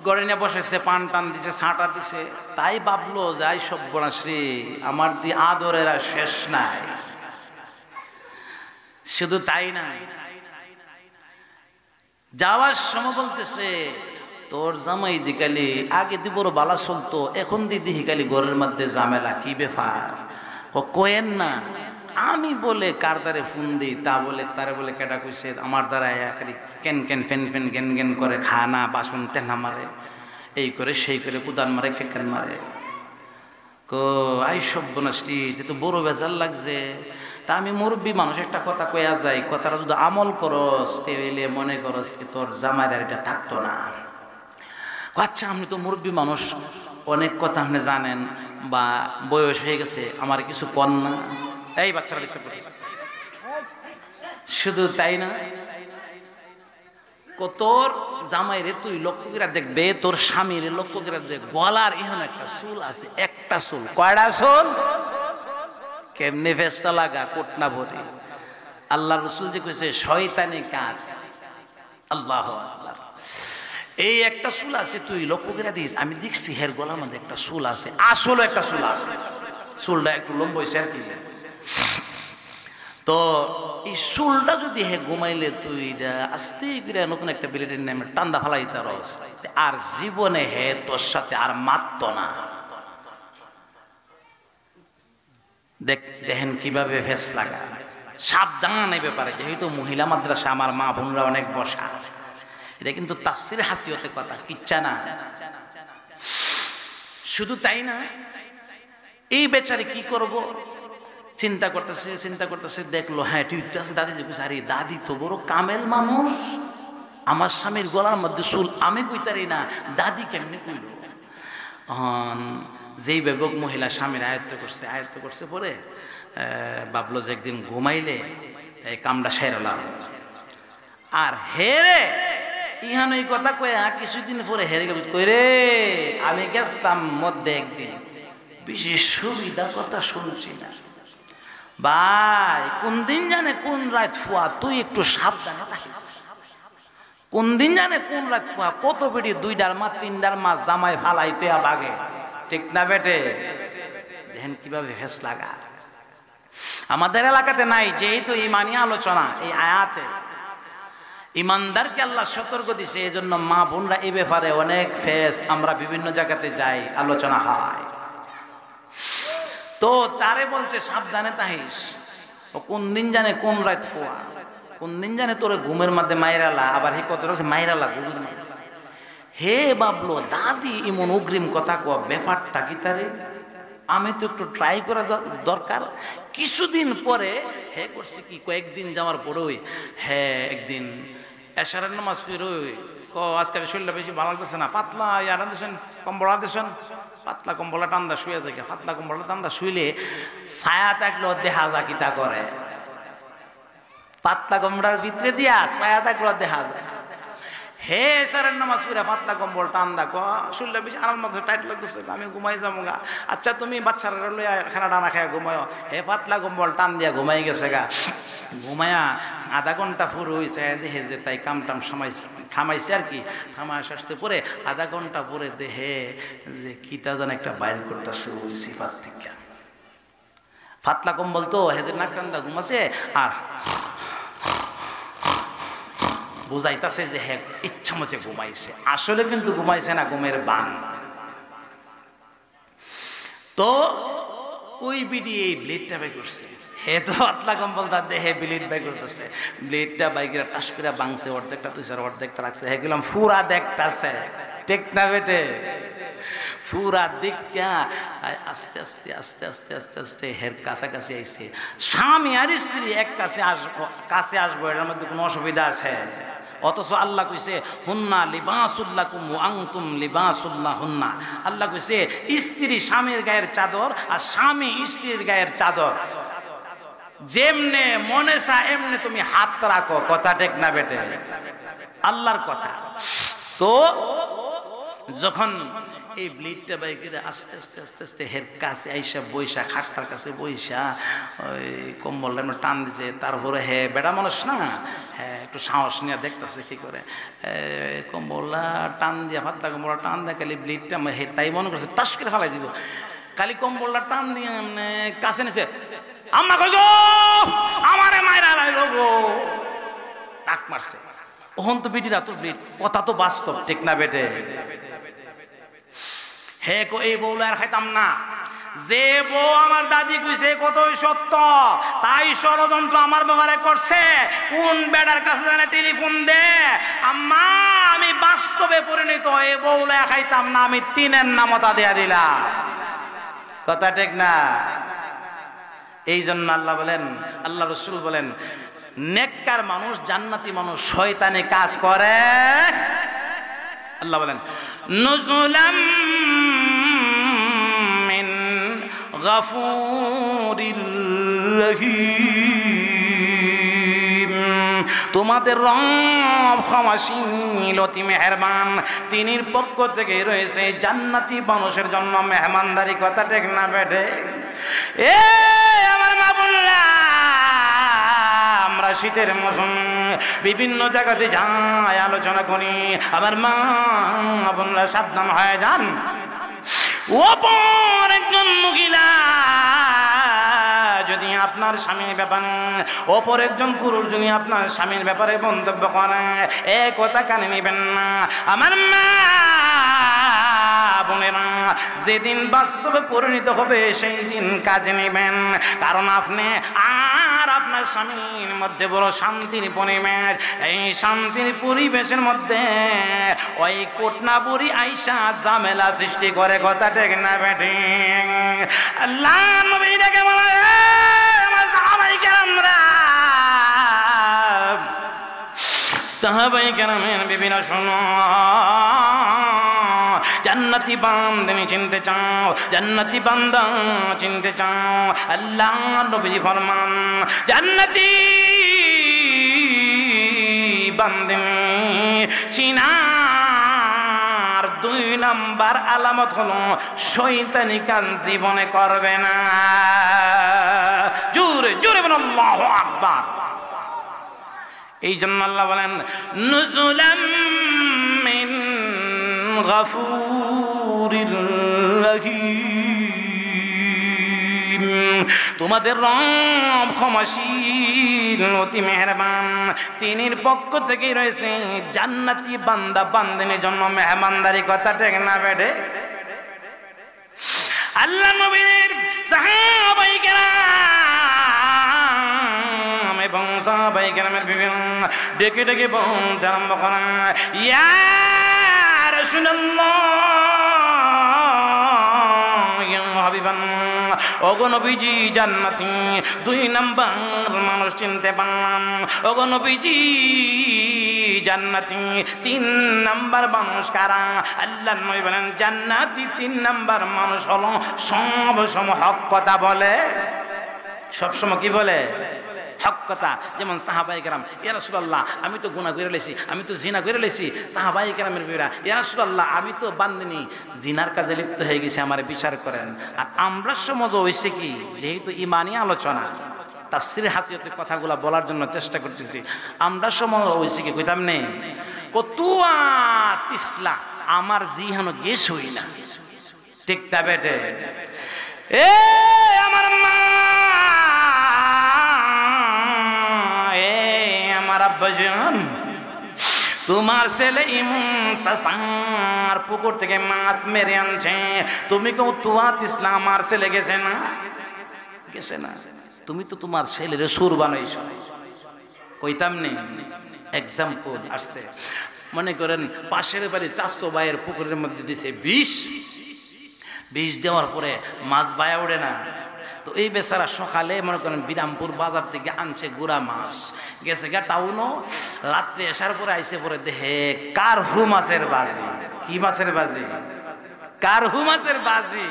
গড়ে নিয়ে বসেছে, পান টান দিছে, ছাঁটা দিছে, তাই ভাবলো যাই সব বনাশ্রী আমার দি আদরের আর শেষ নাই। শুধু তাই না, যাওয়ার সময় বলতেছে, তোর জামাই দিকালি আগে দি বড় বালা চলতো, এখন দিদি হিকালি ঘরের মধ্যে ঝামেলা, কি ব্যাপার? কোয়েন না, আমি বলে কার দ্বারে ফোন দিই, তা বলে তারে বলে কেটা কইছে, আমার দ্বারা কেন কেন ফেন ফেন গেন গেন করে, খানা বাসন তেনা মারে, এই করে সেই করে কুদান মারে, খেকেন মারে। কো আই সব বনাসটি তো বড় বেজাল লাগছে। তা আমি মুরব্বী মানুষ, একটা কথা কয়া যায়, কথাটা যদি আমল করস তেলে মনে করস তোর জামাইরা এটা থাকতো না। আচ্ছা আপনি তো মুরব্বী মানুষ, অনেক কথা আপনি জানেন, বা বয়স হয়ে গেছে, আমার কিছু কন না, এই বাচ্চারা দিচ্ছে। শুধু তাই না, তোর জামাই রে তুই লক্ষ্য করে দেখবে, তোর স্বামীর লক্ষ্য করে দেখ, গলার এখানে একটা চুল আছে, একটা চুল, কয়টা চুল, কেমনে ফেসটা লাগা, কোটনা ভরি। আল্লাহ রসুল যে কইছে শয়তানি কাজ, আল্লাহু আকবার, এই একটা চুল আছে, তুই লক্ষ্য করে দিস, আমি দেখছি হের গলার মধ্যে একটা চুল আছে, আসলে একটা চুল আছে, চুলটা একটু লম্বা হয়েছে আর কি। তো এই চুলটা যদি হে ঘুমাইলে তুই আস্তে করে নতুন একটা বিলেটের নামে টান্দা ফালাইতে রস, আর জীবনে হে তোর সাথে আর মারত না। দেখেন কিভাবে ফেস লাগা, সাবধান এই ব্যাপারে, যেহেতু মহিলা মাদ্রাসা আমার মা বোনরা অনেক বসা, এটা কিন্তু তাফসীর হাসিয়তে কথা, কিচ্ছা না। শুধু তাই না, এই বেচারে কি করব চিন্তা করতেছে, দেখলো হ্যাঁ ঠিক আছে, দাদি যে আরে দাদি তো বড় কামেল মানুষ, আমার স্বামীর গলার মধ্যে চুল, আমি কইতারি না, দাদি কেমনে কইল। যেই বেবক মহিলা স্বামীর আয়ত্ত করছে পরে ভাবলো যে একদিন ঘুমাইলে এই কামটা সেরলাম। আর হেরে ইহান এই কথা কয়ে কিছুদিন পরে হেরে গেল, কই রে আমি গেছতাম মধ্যে একদিন, বিশেষ সুবিধা কথা শুনছি না ভাই, কোন দিন জানে কোন রাত ফুয়া, তুই একটু সাবধানে থাকিস, কোন দিন জানে কোন রাত ফুয়া, কত বেটি 2 মাস 3 মাস জামাই ফালাই পেয়া বাগে, ঠিক না বেটে? দেখেন কিভাবে ফেস লাগা। আমাদের এলাকাতে নাই, যেহেতু ইমানি আলোচনা এই আয়াতে ইমানদারকে আল্লাহ সতর্ক দিছে, এই জন্য মা বোনরা এই ব্যাপারে অনেক ফেস, আমরা বিভিন্ন জায়গাতে যাই, আলোচনা হয়। তো তারে বলছে সাবধানে তাহিস, ও কোন দিন জানে কোন রাত ফুয়া, কোন দিন জানে তোর ঘুমের মধ্যে মাইরালা, আবার হে কত মাইরালা ঘুমের মধ্যে। হে বাবলো দাদি এমন অগ্রিম কথা কয়া, ব্যাপারটা কি তারে, আমি তো একটু ট্রাই করা দরকার। কিছুদিন পরে হে করছে কি, কয়েকদিন যাওয়ার পরেই হ্যাঁ একদিন এশারের নামাজ ফিরোই, আজকে শরীরটা বেশি ভালো লাগতেছে না, পাতলা ইয়ারা দিয়েছেন, কম্বলা দিয়েছেন, পাতলা কম্বলা টান্দা শুয়ে থাকে, পাতলা কম্বলা টান্দা শুইলে ছায়া থাকলেও দেখা যা কিতা করে, পাতলা কম্বলার ভিতরে দিয়া ছায়া থাকলেও দেখা যায়। হে সারের নামাজ পড়ে পাতলা কম্বল টান দেখো শুনলে বেশি আরাম লাগছে, টাইট লাগতেছে, আমি ঘুমাই যাবো গা। আচ্ছা তুমি বাচ্চারা লইয়া খানা টানা খায় ঘুমায়, হে পাতলা কম্বল টান দিয়া ঘুমাই গেছে গা। ঘুমায়া আধা ঘন্টা পুরো হয়েছে, দেখে যে তাই কাম টাম থামাইছে আর কি, থামায় আসতে পরে আধা ঘন্টা পরে দেখে যে কিটা যেন একটা বাইর করতেছে ওই সিফাত থেকে। পাতলা কম্বল তো হেদের নাক টান্দা ঘুমাছে আর বুঝাইতেছে যে হ্যাঁ ইচ্ছা মতো ঘুমাইছে, আসলে কিন্তু ঘুমাইছে না, ঘুমের বান। তো ওই বিডি এই ব্লেডটা বাই করছে, হে তো পাতলা কম্বল তার দেহে ব্লেড বাই করতেছে, ব্লেডটা বাইকের টাস করে ভাঙছে, অর্ধেকটা তুই স্যার অর্ধেকটা রাখছে, হে গেলাম পুরা দেখতাছে, টেক না বেটে পুরা দেখা আস্তে আস্তে আস্তে আস্তে আস্তে আস্তে হের কাছাকাছি আইছে। স্বামী আর স্ত্রী এক কাছে আসবো, এটার মধ্যে কোনো অসুবিধা আছে? অথচ আল্লাহ কইছে হুন্না লিবাসুল্লাকুম ওয়া আনতুম লিবাসুল্লাহ হুন্না। আল্লাহ কইছে স্ত্রী স্বামীর গায়ের চাদর আর স্বামী স্ত্রীর গায়ের চাদর, যেমনে মনে চা এমনে তুমি হাত রাখো। কথা ঠিক না বেটে? আল্লাহর কথা। তো যখন এই ব্লিডটা বাইকেরা আস্তে আস্তে আস্তে আস্তে হের কাছে আইসা বৈশা, খাটটার কাছে বৈশা ওই কম্বলটা টান দিছে, তারপরে হে বেড়া মানুষ না, হ্যাঁ একটু সাহস নিয়ে দেখতেছে কি করে কম্বলটা টান দিয়া, পাতলা কম্বলটা টান দেয়, খালি ব্লিডটা হে তাই মনে করছে টাস করে ফালাই দিব, খালি কম্বলটা টান দিয়ে কাছে নিছে, আম্মা কই গো আমারে মাইরা লাইলো গো, ডাক মারছে। ওহন তো বিটিরা তোর ব্লিড, কথা তো বাস্তব, ঠিক না বেটে? হে কো এই বউলা আর খাইতাম না, যে বউ আমার দাদি কইছে কতই সত্য, তাই ষড়যন্ত্র আমার ব্যাপারে করছে। কোন বেড়ার কাছে জানে টেলিফোন দে, আম্মা আমি বাস্তবে পরিণত এই বউলা খাইতাম না, আমি তিনের নামতা দেয়া দিলাম। কথা ঠিক না? এই জন্য আল্লাহ বলেন, আল্লাহ রসুল বলেন, নেককার মানুষ জান্নাতি মানুষ শয়তানি কাজ করে। আল্লাহ বলেন নুজুলাম মিন গাফুরির রহিম, তোমাদের রব ক্ষমাশীল অতি মেহেরবান, তিনির পক্ষ থেকে রয়েছে জান্নাতি মানুষের জন্য মেহমানদারি। কথা ঠিক না বেটে? এ আমার মা বোনরা, আমরা শীতের মৌসুম বিভিন্ন জায়গাতে যাই, আলোচনা করি, আমার মা বোনরা সাবধান হয়ে যান। অপর একজন মহিলা যদি আপনার স্বামীর ব্যাপারে, অপর একজন পুরুষ যদি আপনার স্বামীর ব্যাপারে মন্তব্য করে, এ কথা কানে নেবেন না। আমার মা বোনেরা, যেদিন বাস্তবে পরিণত হবে সেই দিন কাজে নেবেন, কারণ আপনি আর আপনার স্বামীর মধ্যে বড় শান্তির পরিবেশ। এই শান্তির পরিবেশের মধ্যে ওই কোটনা বুড়ি আইসা ঝামেলা সৃষ্টি করে। কথা ঠিক না বেটি? আল্লাহ নবী ডেকে বলে, আমার সাহাবাই কেরামরা, সাহাবাই কেরামের বিবিরা শোনো, জান্নাতি বান্দানি চিনতে চাও, জান্নাতি বান্দা চিনতে চাও, আল্লাহ নবী ফরমান জান্নাতি বান্দানি চিনার 2 নাম্বার আলামত হলো শয়তানি কাজ জীবনে করবে না। জোরে জোরে বলেন আল্লাহু আকবার। এই জন্য আল্লাহ বলেন নুজুলাম মিন গাফুরির রহিম, তোমাদের রব ক্ষমাশীল অতি মেহেরবান, তিনির পক্ষ থেকে রয়েছে জান্নাতি বান্দা বান্দিনীর জন্য মেহমানদারি। কথা ঠিক না বেটে? আল্লাহ নবীর সাহাবায়ে কেরাম এবং সাহাবায়ে কেরামের বিভিন্ন ডেকে ডেকে বলতে আরম্ভ করা, ইয়া রাসূলুল্লাহ, ইয়া হাবিবাল্লাহ, ওগো নবীজি জান্নাতি 2 নাম্বার মানুষ চিনতে পারলাম। ওগো নবীজি জান্নাতি 3 নাম্বার মানুষ কারা? আল্লাহ নবী বলেন জান্নাতি 3 নাম্বার মানুষ হলো সব সময় হক কথা বলে। সব সময় কি বলে? হক কথা। যেমন সাহাবায়ে কেরাম, ইয়া রাসূলুল্লাহ আমি তো গুনাহ করে লেছি, আমি তো জিনা করে লেছি। সাহাবায়ে কেরামের বিরা, ইয়া রাসূলুল্লাহ আমি তো বান্দিনী জিনার কাজে লিপ্ত হয়ে গেছি, আমারে বিচার করেন। আর আমরা সমাজ হইছে কি, যেহেতু ইমানি আলোচনা তাফসীরে হাসিয়তে কথাগুলো বলার জন্য চেষ্টা করতেছি, আমরা সমাজ হইছে কি কইতাম নেই কতুয়া তিসলা আমার জিহানো গেছ হই না, ঠিক তা বেটে? এ আমার মা, এ আমার আব্বাজান, তোমার ছেলে ইমন সাসার পুকুর থেকে মাছ মেরে আনছে, তুমি কেউ তুয়াত ইসলাম আমার ছেলে গেছে না? গেছে না? তুমি তো তোমার ছেলের সুর বানাইছো, কইতাম নেই। এক্সাম্পল আসছে, মনে করেন পাশের বাড়ি চাস্তো ভাইয়ের পুকুরের মধ্যে দিছে বিষ দেওয়ার পরে মাছ বায়া ওঠে না। তো এই বেচারা সকালে মনে করেন বিরামপুর বাজার থেকে আনছে গুড়া মাছ, গেছে গা টাউনও, রাত্রে আসার পরে আইসে পরে দেখে কারহু মাছের বাজি। কি মাছের বাজি? কারহু মাছের বাজি।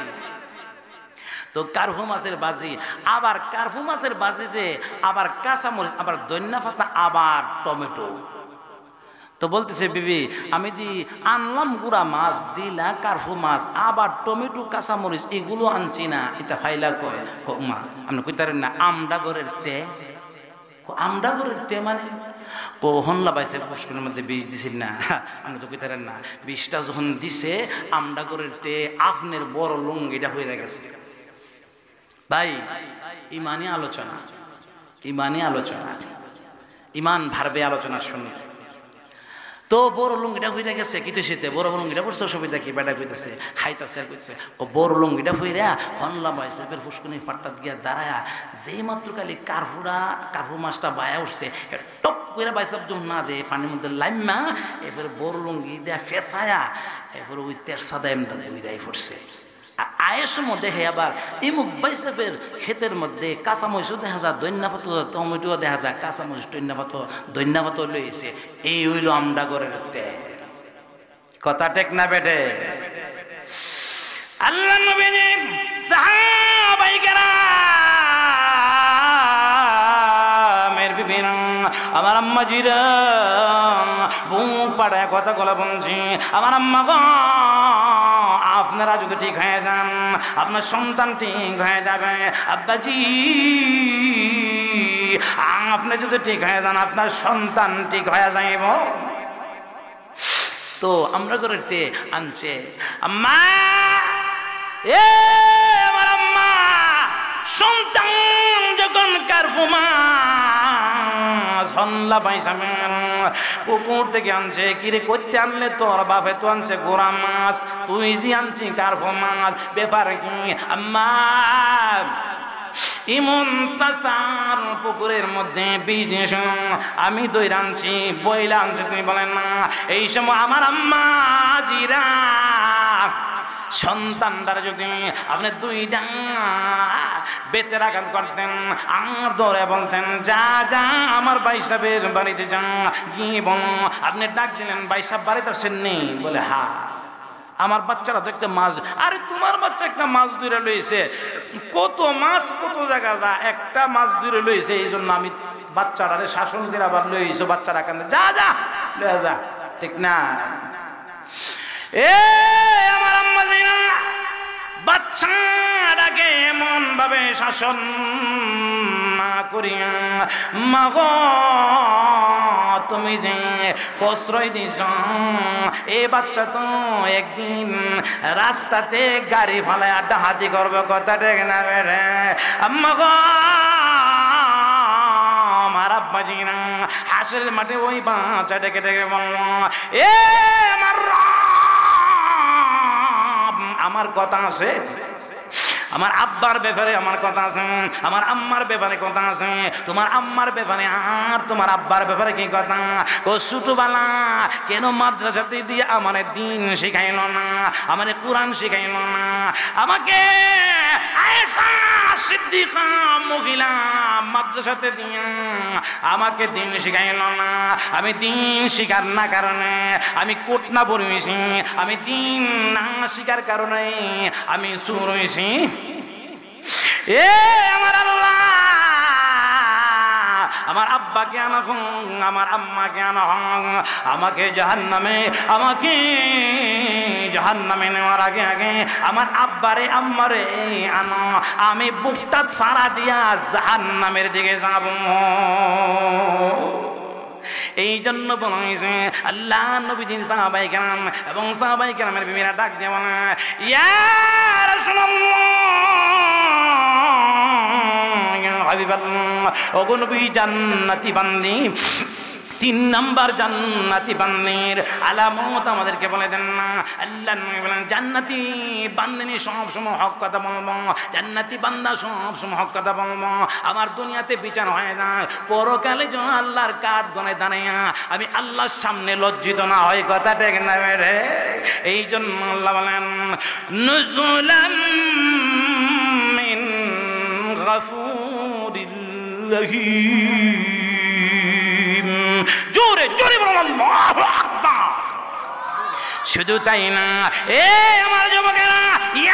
তো কারহু মাছের বাজি, আবার কারহু মাছের বাজি যে আবার কাঁচামরিচ, আবার ধনিয়া পাতা, আবার টমেটো। তো বলতেছে বিবি আমি আনলাম গুড়া মাছ, দিলা কারফু মাছ, আবার টমেটো কাঁচামরিচ এগুলো আনছি না, এটা ফাইলা কয় মা আপনি কইতারেন না আমডা গরের তে? আমডা গরের তে মানে হনলা বাইসে পুষ্করের মধ্যে বিষ দিছিল না, আপনি তো কইতারেন না। বিষটা যখন দিছে আমডা গরের তে আপনার বড় লুঙ্গিটা হয়ে গেছে। ভাই ইমানি আলোচনা, ইমানি আলোচনা, ইমান ভারবে আলোচনা শুনে। তো বড় লুঙ্গিটা হইরা গেছে কিন্তু শীতে বড় লুঙ্গিটা পড়ছে, অসুবিধা কি? বেটা কইতেছে হাইতাছে আর কইতেছে বড় লুঙ্গিটা হইরা হনলা বাইসের ফুসকুনি পাট্টাত গিয়া দাঁড়ায়া যেই মাত্র খালি কারহু মাছটা বায়া উঠছে, টপ করে বাইসব যখন না দে পানির মধ্যে লাইমা, এরপরে বড় লুঙ্গি দেয়া ফেসায়া এরপরে ওই তেরসাদা এমদা উইরাই পড়ছে। আয়ের সময় দেখে আবার ইমুক বাইসাবের ক্ষেতের মধ্যে কাঁচামরিচও দেখা যায়, ধনিয়া পাতা, টমেটো দেখা যায়, কাঁচামরিচ ধনিয়া পাতা লইছে। এই হইল আমডা গরের তেল। কথা ঠিক না বেটে? আল্লাহ নবীজি সাহাবায়ে কেরামের বিভিন্ন আমার আম্মা জিরা বুক পাড়ায় কথা গলা বলছি, আমার আম্মা গো আপনারা যদি ঠিক হয়ে যান আপনার সন্তান ঠিক হয়ে যাবে। আব্বাজি আপনি যদি ঠিক হয়ে যান আপনার সন্তান ঠিক হয়ে যাইব। তো আমরা করতে আনছে আম্মা, এ আমার আম্মা সন্তান যখন কারফুমা হনলা পাইসামেন পুকুর থেকে আনছে, কিরে করতে আনলে তোর বাপে তো আনছে গোড়া মাছ, তুই যে আনছি কারফু মাছ, ব্যাপার কি? আম্মা ইমন সাসার পুকুরের মধ্যে বিষ, আমি দই রানছি বইলা আনছি, তুমি বলেন না। এই সময় আমার আম্মা জিরা সন্তানদার যদি আপনি দুইটা বেতের আঘাত করতেন আর দৌড়ে বলতেন যা যা আমার ভাই সাহেবের বাড়িতে যান, গিয়ে বলো আপনি ডাক দিলেন ভাই সাহেব বাড়িতে আসেননি? বলে হ্যাঁ। আমার বাচ্চারা তো একটা মাছ, আরে তোমার বাচ্চা একটা মাছ ধরে লইছে, কত মাছ কত জায়গা যা একটা মাছ ধরে লইছে, এই জন্য আমি বাচ্চাটারে শাসন করে আবার লইছো, বাচ্চারা কান্দে যা যা লয়ে যা, ঠিক না? এ আমার আম্মা জানা বাচ্চাটাকে এমন ভাবে শাসন না করিয়া মা গো তুমি যে প্রশ্রয় দিছ, এ বাচ্চা তো একদিন রাস্তাতে গাড়ি ফালায় ডাহাতি করবে, কথা ঠিক না বেরে? আম্মা গো আমার আব্বাজি না হাসির মাঠে ওই বাচ্চা ডেকে ডেকে বলল, এ আমার কথা আছে, আমার আব্বার ব্যাপারে আমার কথা আছে, আমার আম্মার ব্যাপারে কথা আছে, তোমার আম্মার ব্যাপারে আর তোমার আব্বার ব্যাপারে কি কথা? ও ছোটবেলা কেন মাদ্রাসাতে দিয়ে আমার দিন শিখাইল না, আমার কোরআন শিখাইল না, আমাকে আয়েশা সিদ্দিকা মহিলা মাদ্রাসাতে দিয়ে আমাকে দিন শিখাইল না। আমি দিন শিখার না কারণে আমি কোট না পড়েছি, আমি দিন না শিখার কারণে আমি চুর হয়েছি। এ আমার আল্লাহ আমার আব্বাকে আনা হোক, আমার আম্মাকে আনা হোক, আমাকে জাহান্নামে নেওয়ার আগে আগে আমার আব্বারে আম্মারে আনো, আমি বুকটা ফাড়া দিয়া জাহান্নামের দিকে যাব। এই জন্য বলা হয়েছে আল্লাহ নবীজির সাহাবায়ে কেরাম এবং সাহাবায়ে কেরামের বিবিরা ডাক দিয়ে বলে, ইয়া রাসূলুল্লাহ ইয়া হাবিবাল্লাহ, ওগো নবী জান্নাতি বান্দি, 3 নাম্বার জান্নাতি বান্দির আলামত আমাদেরকে বলে দেন না। আল্লাহ নবী বলেন জান্নাতি বান্দিনী সব সময় হক কথা বলবো, জান্নাতি বান্দা সব সময় হক কথা বলবো। আমার দুনিয়াতে বিচার হয় না, পরকালে যেন আল্লাহর কাঠ গনে দাঁড়াইয়া আমি আল্লাহর সামনে লজ্জিত না হয়, কথা ঠিক না রে? এই জন্য আল্লাহ বলেন নুজুলাম মিন গাফুরির রহিম। জোরে জোরে বলুন আল্লাহু আকবার। শুধু তাই না, এ আমার যুবকেরা,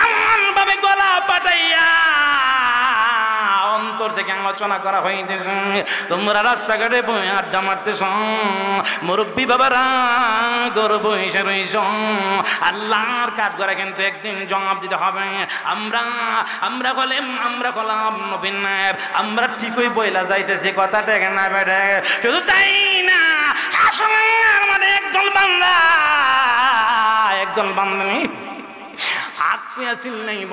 এমন ভাবে গলা পাঠাইয়া অন্তর থেকে আলোচনা করা হইতেছে। তোমরা রাস্তাঘাটে বই আড্ডা মারতেছ, মুরব্বী বাবারা গরু বসে রইছ, আল্লাহর কাঠ করে কিন্তু একদিন জবাব দিতে হবে। আমরা হলাম নবীন নায়েব, আমরা ঠিকই বইলা যাইতেছি, কথা ঠিক না বেড়ে? শুধু তাই না, আসলে মানে একদল বান্দা আঁকিয়া চিল্লাইব,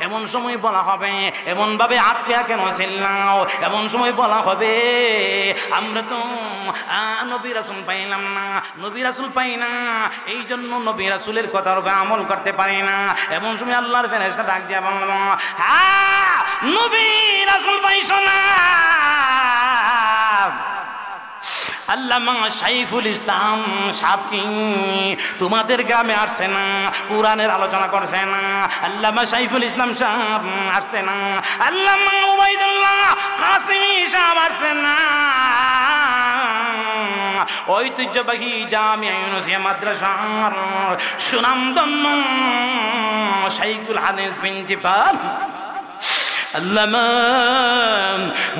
এমন সময় বলা হবে, এমন ভাবে আঁকিয়া কেন চিল্লাও, এমন সময় বলা হবে আমরা তো নবী রাসূল পাইলাম না, নবী রাসূল পাই না, এই জন্য নবী রাসূলের কথার উপর আমল করতে পারি না। এমন সময় আল্লাহর ফেরেশতা ডাক দিয়া বলল, হ্যাঁ নবী রাসূল পাইছো না? আল্লামা সাইফুল ইসলাম সাবকি তোমাদের গ্রামে আসছে না, কুরআনের আলোচনা করছে না? আল্লামা সাইফুল ইসলাম সাহেব আসছে না? আল্লামা উবাইদুল্লাহ কাসিমি সাহেব আসছে না? ঐতিহ্যবাহী জামিয়া ইউনুসিয়া মাদ্রাসার সুনামধন্য শাইখুল হাদিস প্রিন্সিপাল আল্লামা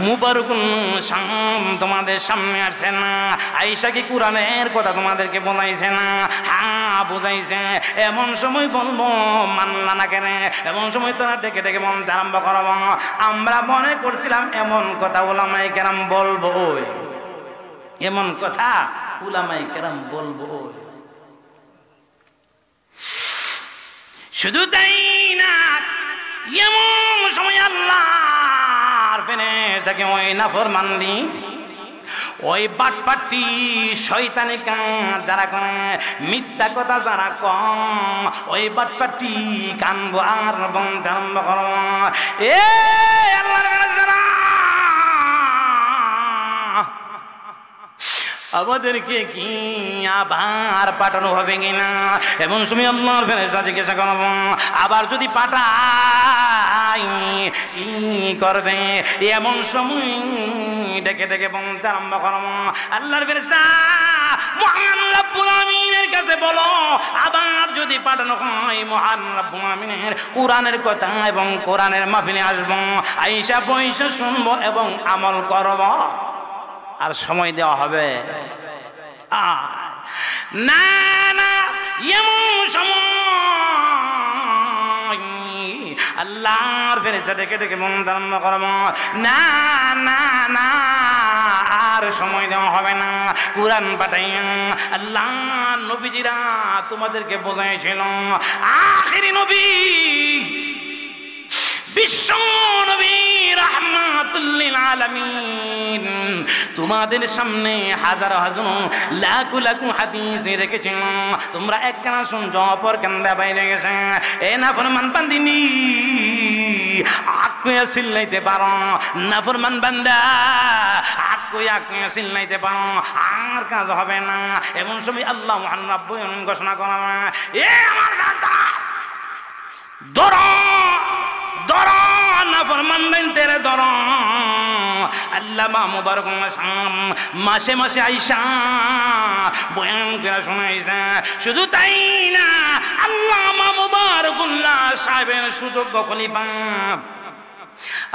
মুবারকুল শাম তোমাদের সামনে আসছে না? আয়েশা কি কুরআনের কথা তোমাদেরকে বলাইছে না? হ্যাঁ বুঝাইছে। এমন সময় বলবো মানলা না কেন? এমন সময় তোরা ডেকে ডেকে বলতে আরম্ভ করব, আমরা মনে করছিলাম এমন কথা উলামায়ে কেরাম বলবো, এমন কথা উলামায়ে কেরাম বলবো। শুধু তাই না, এমন সময় আল্লাহর ফেরেশতাকে ওই নাফরমানি, ওই বাটপাটি শয়তানি কাজ যারা করে, মিথ্যা কথা যারা কম, ওই বাটপাটি কানবো আর বলতে আরম্ভ করবো, এ আল্লাহর ফেরেশতারা আমাদেরকে কি আবার পাঠানো হবে কিনা? এমন সময় আল্লাহর ফেরেশতা জিজ্ঞাসা করব, আবার যদি পাঠাই কি করবে? এমন সময় ডেকে ডেকে বলতে আরম্ভ করব, আল্লাহর ফেরেশতা মহান রব্বুল আমিনের কাছে বলো, আবার যদি পাঠানো হয় মহান রব্বুল আমিনের কুরআনের কথা এবং কোরআনের মাহফিলে আসবো, আয়েশা বইসা শুনবো এবং আমল করব, আর সময় দেওয়া হবে না। না, এমন সময় আল্লাহর ফেরেশতা ডেকে ডেকে বলতে আরম্ভ করব, না না না, আর সময় দেওয়া হবে না। কুরআন পাঠাইয়া আল্লাহ নবীজিরা তোমাদেরকে বোঝাইছিল, আখিরি নবী বিশ্ব নবী রাহমাতুল লিল আলামিন তোমাদের সামনে হাজার হাজার লাখো লাখো হাদিস রেখেছেন, তোমরা এক কানা শুনছো অপর কান্দা বাইরে গেছে। এ নাফরমান বান্দিনী আকুয়া চিল্লাইতে পারো, নাফরমান বান্দা আকুয়া চিল্লাইতে পারো, আর কাজ হবে না। এমন সময় আল্লাহ মহান রব্বুল আলামিন ঘোষণা করা, এ আমার বান্দা ধরো ধরো, নাফরমান বান্দারে ধরো। আল্লামা মুবারকুল শাম মাসে মাসে আয়েশা বয়ান করে শোনাইছে। শুধু তাই না, আল্লামা মুবারকুল্লাহ সাহেবের সুযোগ্য খলিফা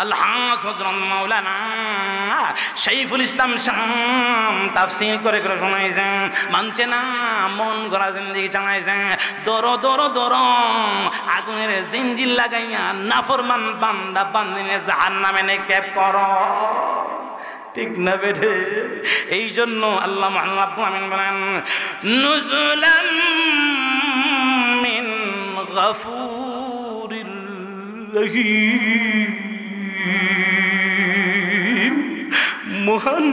আল্লাহ হযরত মাওলানা শাইখুল ইসলাম শাম তাফসীর করে করে শোনাইছেন, মানছে না মন গড়া জিন্দেগি চালাইছেন, দরো দরো দরো আগুনের জিঞ্জির লাগাইয়া নাফরমান বান্দা বান্দিনে জাহান্নামে নিক্ষেপ করো। ঠিক না বেঠে? এই জন্য আল্লাহ রাব্বুল আমিন বলেন নুজুলাম মিন গাফুরির রহিম, মহান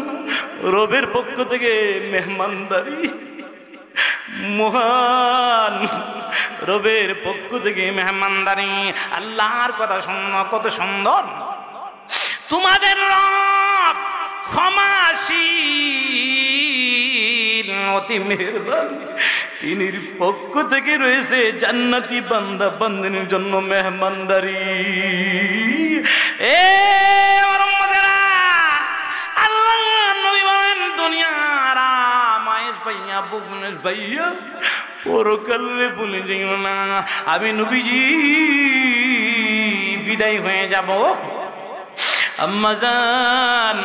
রবের পক্ষ থেকে মেহমানদারি, মহান রবের পক্ষ থেকে মেহমানদারি। আল্লাহর কথা শোনো, কত সুন্দর। তোমাদের রব ক্ষমাশীল, অতি মেহেরবান, তিনির পক্ষ থেকে রয়েছে জান্নাতি বান্দা বান্দিনীর জন্য মেহমানদারি। আল্লাহ নবী বলেন দুনিয়ার মায়েশ ভাইয়া বুকনেশ ভাইয়া পরকালে বলে যাইও না আমি নবীজি বিদায় হয়ে যাব। আম্মাজান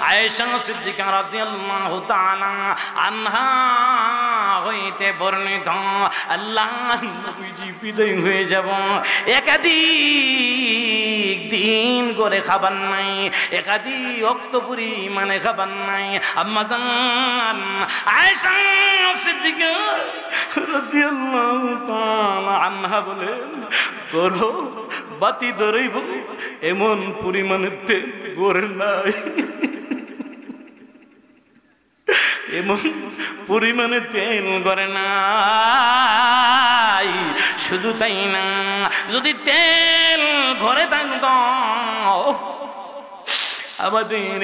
আয়েশা সিদ্দিকা রাদিয়াল্লাহু তাআলা আনহা হইতে বর্ণিত আল্লাহর নবীজি বিদায় হয়ে যাব, একাধিক দিন করে খাবার নাই, একাধিক ওয়াক্ত পরিমাণে খাবার নাই। আম্মাজান আয়েশা সিদ্দিকা রাদিয়াল্লাহু তাআলা আনহা বলেন, করো বাতি ধরেইব এমন পরিমাণে তেল গড়ে নাই, এমন পরিমাণে তেল গড়ে নাই। শুধু তাই না, যদি তেল ঘরে থাকত আমাদের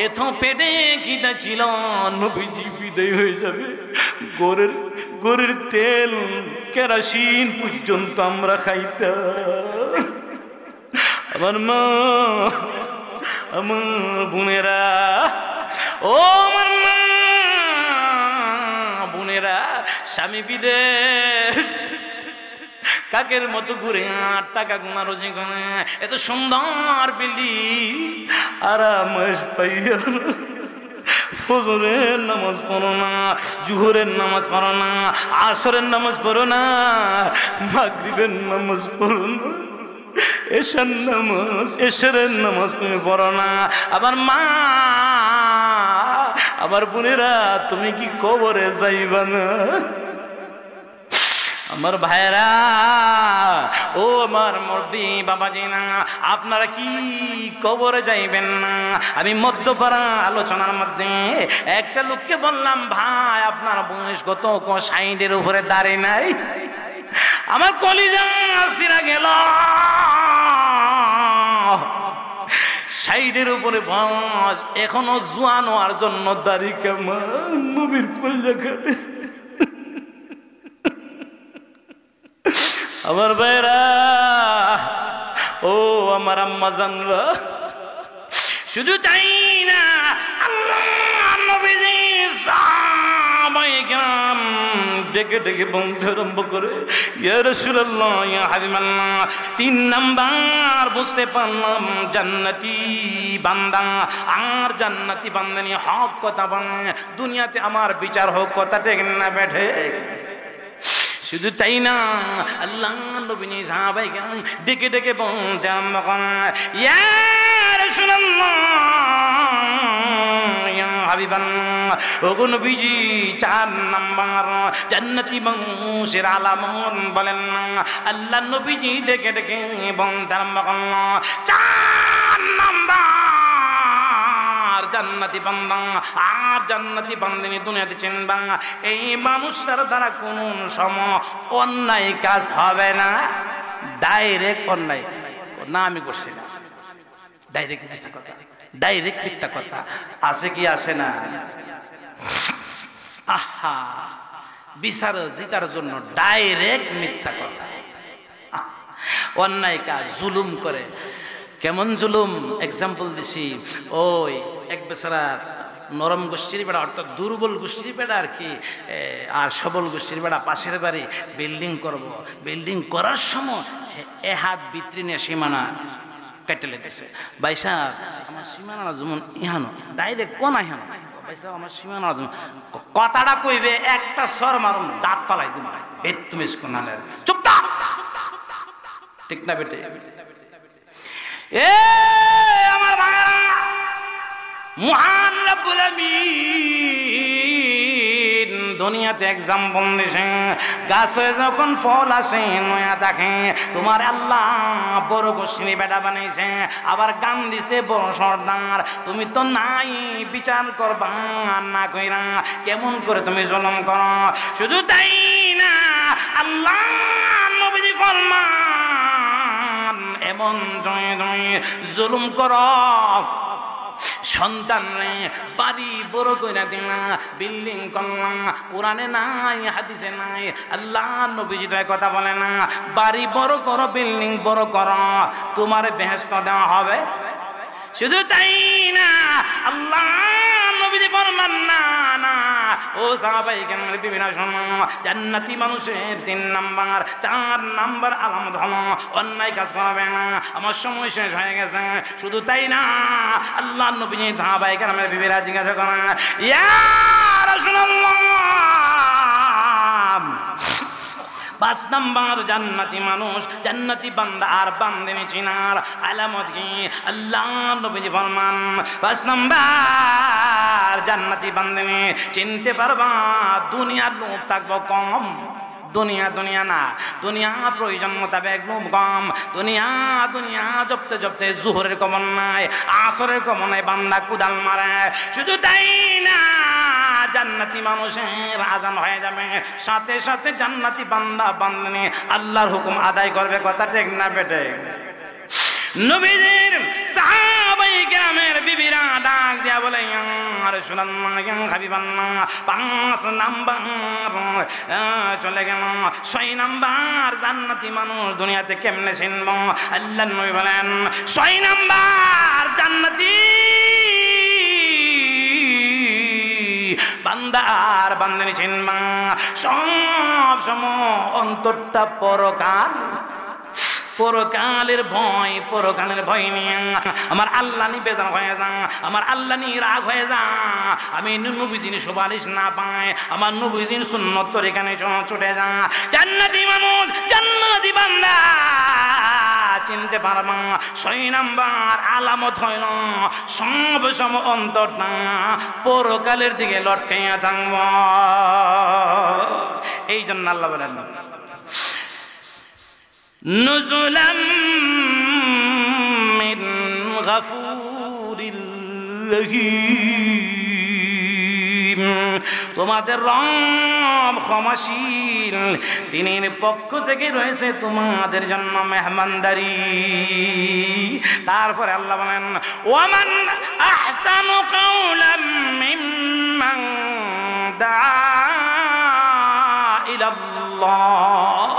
এত পেটে খিদা ছিল, নবীজি বিদায় হয়ে যাবে, গরের তেল কেরাসিন পর্যন্ত আমরা খাইতাম। আমার মা, আমার বোনেরা, ও আমার মা বোনেরা, স্বামী বিদেশ কাকের মতো ঘুরে 8 টাকা গুণা রোজি করে, এত সুন্দর বিল্ডিং আরাম পাইয়া ফজরের নামাজ পড়ো না, জুহরের নামাজ পড়ো না, আসরের নামাজ পড়ো না, মাগরিবের নামাজ পড়ো না, এশারের নামাজ তুমি পড়ো না। আবার মা, আবার বোনেরা, তুমি কি কবরে যাইবা না? আমার ভাইরা, ও আমার মুরব্বি বাবাজি না, আপনারা কি কবরে যাইবেন না? আমি মধ্যপাড়া আলোচনার মধ্যে একটা লোককে বললাম, ভাই আপনার বয়স কত? 60-এর উপরে দাঁড়িয়ে নাই। আমার কলিজা সিরা গেল, 60-এর উপরে বয়স, এখনো জোয়ান হওয়ার জন্য দাড়ি কেমন নবীর কলিজা খাটে। আমার ভাইরা, ও আমার আম্মা জানরা, শুধু তাই না, আল্লাহ নবীজি সাহাবায়ে কেরাম ডেকে ডেকে বলতে আরম্ভ করে, ইয়া রাসূলুল্লাহ, ইয়া হাবিবাল্লাহ, 3 নাম্বার বুঝতে পারলাম, জান্নাতি বান্দা আর জান্নাতি বান্দানি হক কথা বলে, দুনিয়াতে আমার বিচার হোক, কথা ঠিক না বেঠে? শুধু তাই না, আল্লাহ নবী সাহাবায়ে কেরাম ডেকে ডেকে বলতে আরম্ভ করে, ইয়া রাসূলুল্লাহ, ইয়া হাবিবাল্লাহ, ওগো নবীজি 4 নাম্বার জান্নাতি মানুষের আলামত বলেন না। আল্লাহ নবীজি ডেকে ডেকে বলতে আরম্ভ করল, 4 নাম্বার জান্নাতি বান্দা আর জান্নাতি বান্দিনী দুনিয়াতে চিনবা, এই মানুষটার দ্বারা কোন সময় অন্যায় কাজ হবে না। ডাইরেক্ট অন্যায় না আমি করছি না, ডাইরেক্ট মিথ্যা কথা, ডাইরেক্ট মিথ্যা কথা আসে কি আসে না? আহা, বিচার জিতার জন্য ডাইরেক্ট মিথ্যা কথা, অন্যায় কাজ, জুলুম করে। কেমন জুলুম? এক্সাম্পল দিছি, ওই এক বেচারা নরম গোষ্ঠীর বেড়া, অর্থাৎ দুর্বল গোষ্ঠীর বেড়া আর কি, আর সবল গোষ্ঠীর বেড়া পাশের বাড়ি বিল্ডিং করব, বিল্ডিং করার সময় হাত বিতরি নিয়ে সীমানা কেটে লেতেছে। ভাই সাহেব আমার সীমানা যেমন ইহানো ডাইরেক্ট কোন ইহানো ভাই সাহেব আমার সীমানা যেমন কথাটা কইবে একটা সর মারুন দাঁত ফালাই দিন এই তুমি কোনালের চুপ থাক ঠিক না বেটে এ আমার ভাইরা মহান রব্বুল আমিন দুনিয়াতে এক্সাম্পল দিয়েছেন গাছে যখন ফল আসে নয়া দেখে তোমার আল্লাহ বড় গোষ্ঠী বেটা বানাইছে আবার গান দিছে বড় সর্দার তুমি তো নাই বিচার করবা না কইরা কেমন করে তুমি জুলুম করো শুধু তাই না আল্লাহ নবীজি ফরমান এমন জয় জয় জুলুম করো সন্তান রে বাড়ি বড় কইরা দিলা বিল্ডিং করলা কোরআনে নাই হাদিসে নাই আল্লাহ নবীজি তো কথা বলে না বাড়ি বড় করো বিল্ডিং বড় করো তোমার বেহেশত দেওয়া হবে শুধু তাই না আল্লাহ নবীজি ফরমান না না ও সাহাবায়ে কেরামের বিবিরা শোনো জান্নাতি মানুষের 3 নাম্বার 4 নাম্বার আলামত হলো অন্যায় কাজ করবে না আমার সময় শেষ হয়ে গেছে শুধু তাই না আল্লাহ নবীজি সাহাবায়ে কেরামের বিবিরা জিজ্ঞাসা করেন ইয়া রাসূলুল্লাহ 5 নাম্বার জান্নাতি মানুষ জান্নাতি বান্দা আর বান্দিনী চিনার আলামত কি আল্লাহ নবীজি ফরমান 5 নাম্বার জান্নাতি বান্দিনী চিনতে পারবা দুনিয়ার লোভ থাকবো কম দুনিয়া দুনিয়া না দুনিয়া প্রয়োজন মোতাবেক লোভ কম দুনিয়া দুনিয়া জপতে জপতে জোহরের কমন নাই আসরের কমন নাই বান্দা কুদাল মারে শুধু তাই না জান্নাতি মানুষের আজান হয়ে যাবে সাথে সাথে জান্নাতি বান্দা বান্দিনী আল্লাহর হুকুম আদায় করবে কথা ঠিক না বেটে নবীজির সাহাবায়ে কেরামের বিবিরা ডাক দিয়া বলে ইয়া রাসূলুল্লাহ ইয়া হাবিবাল্লাহ 5 নাম্বার চলে গেল 6 নাম্বার জান্নাতি মানুষ দুনিয়াতে কেমনে চিনব আল্লাহর নবী বলেন 6 নাম্বার জান্নাতি বান্দা আর বান্দিনী চিনবা সব সময় অন্তরটা পরকাল পরকালের ভয় নিয়ে আমার আল্লাহ নি বেজার হয়ে যা আমার আল্লাহ নি রাগ হয়ে যা আমি নবীজির সুপারিশ না পাই আমার নবীজির সুন্নত তরিকানে ছুটে যা জান্নাতি মানুষ জান্নাতি বান্দা চিনতে পারবা 6 নাম্বার আলামত হইল সব সময় অন্তরটা পরকালের দিকে লটকাইয়া থাকব এই জন্য আল্লাহ বলেন নুজুলাম মিন গাফুরির রহিম তোমাদের রব ক্ষমাশীল তিনির পক্ষ থেকে রয়েছে তোমাদের জন্য মেহমানদারি তারপরে আল্লাহ বলেন ওয়ামান আহসানু কাওলাম মিম্মান দাআ ইলাল্লাহ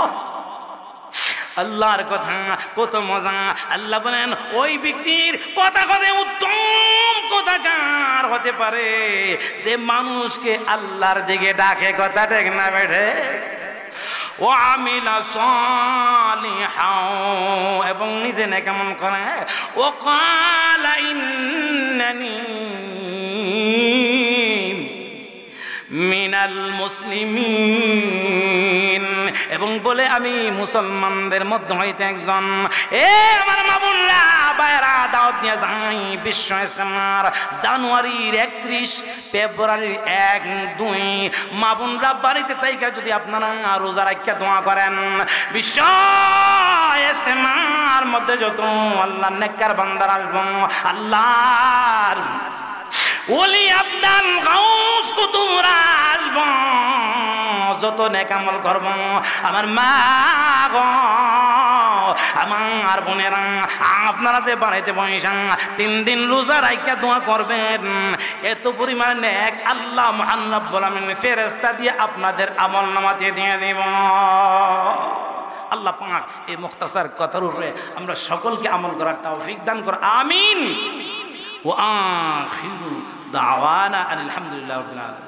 আল্লাহর কথা কত মজা আল্লাহ বলেন ওই ব্যক্তির কথা কথা উত্তম কথাকার হতে পারে যে মানুষকে আল্লাহর দিকে ডাকে কথা ঠিক না বেঠে ও আমিলা সালিহাও এবং নিজে না কেমন করে ও ক্বালা ইন্নানি মিনাল মুসলিমিন এবং বলে আমি মুসলমানদের মধ্যে হইতে একজন এ আমার মা বোনরা বাইরা দাওয়াত নিয়ে যাই বিশ্ব ইস্তেমার জানুয়ারির 31 ফেব্রুয়ারির 1-2 মা বোনরা বাড়িতে তাইকা যদি আপনারা রোজা রাখা দোয়া করেন বিশ্ব ইস্তেমার মধ্যে যত আল্লাহর নেককার বান্দারা আসবে আল্লাহর ওলি আবদাল গাউস কুতুবরা আসবো যত নেক আমল করব আমার মা গো আমার বোনেরা আপনারা যে বাড়িতে বসেন 3 দিন রোজা রাখা দোয়া করবেন এত পরিমাণ নেক আল্লাহ মহান রব্বুল আমিন ফেরেশতা দিয়ে আপনাদের আমলনামাতে দিয়ে দেব আল্লাহ পাক এই মুখতাসার কথার উপরে আমরা সকলকে আমল করার তৌফিক দান করুন আমিন ওয়া আখিরু দাওয়ানা আলহামদুলিল্লাহি রাব্বিল আলামিন।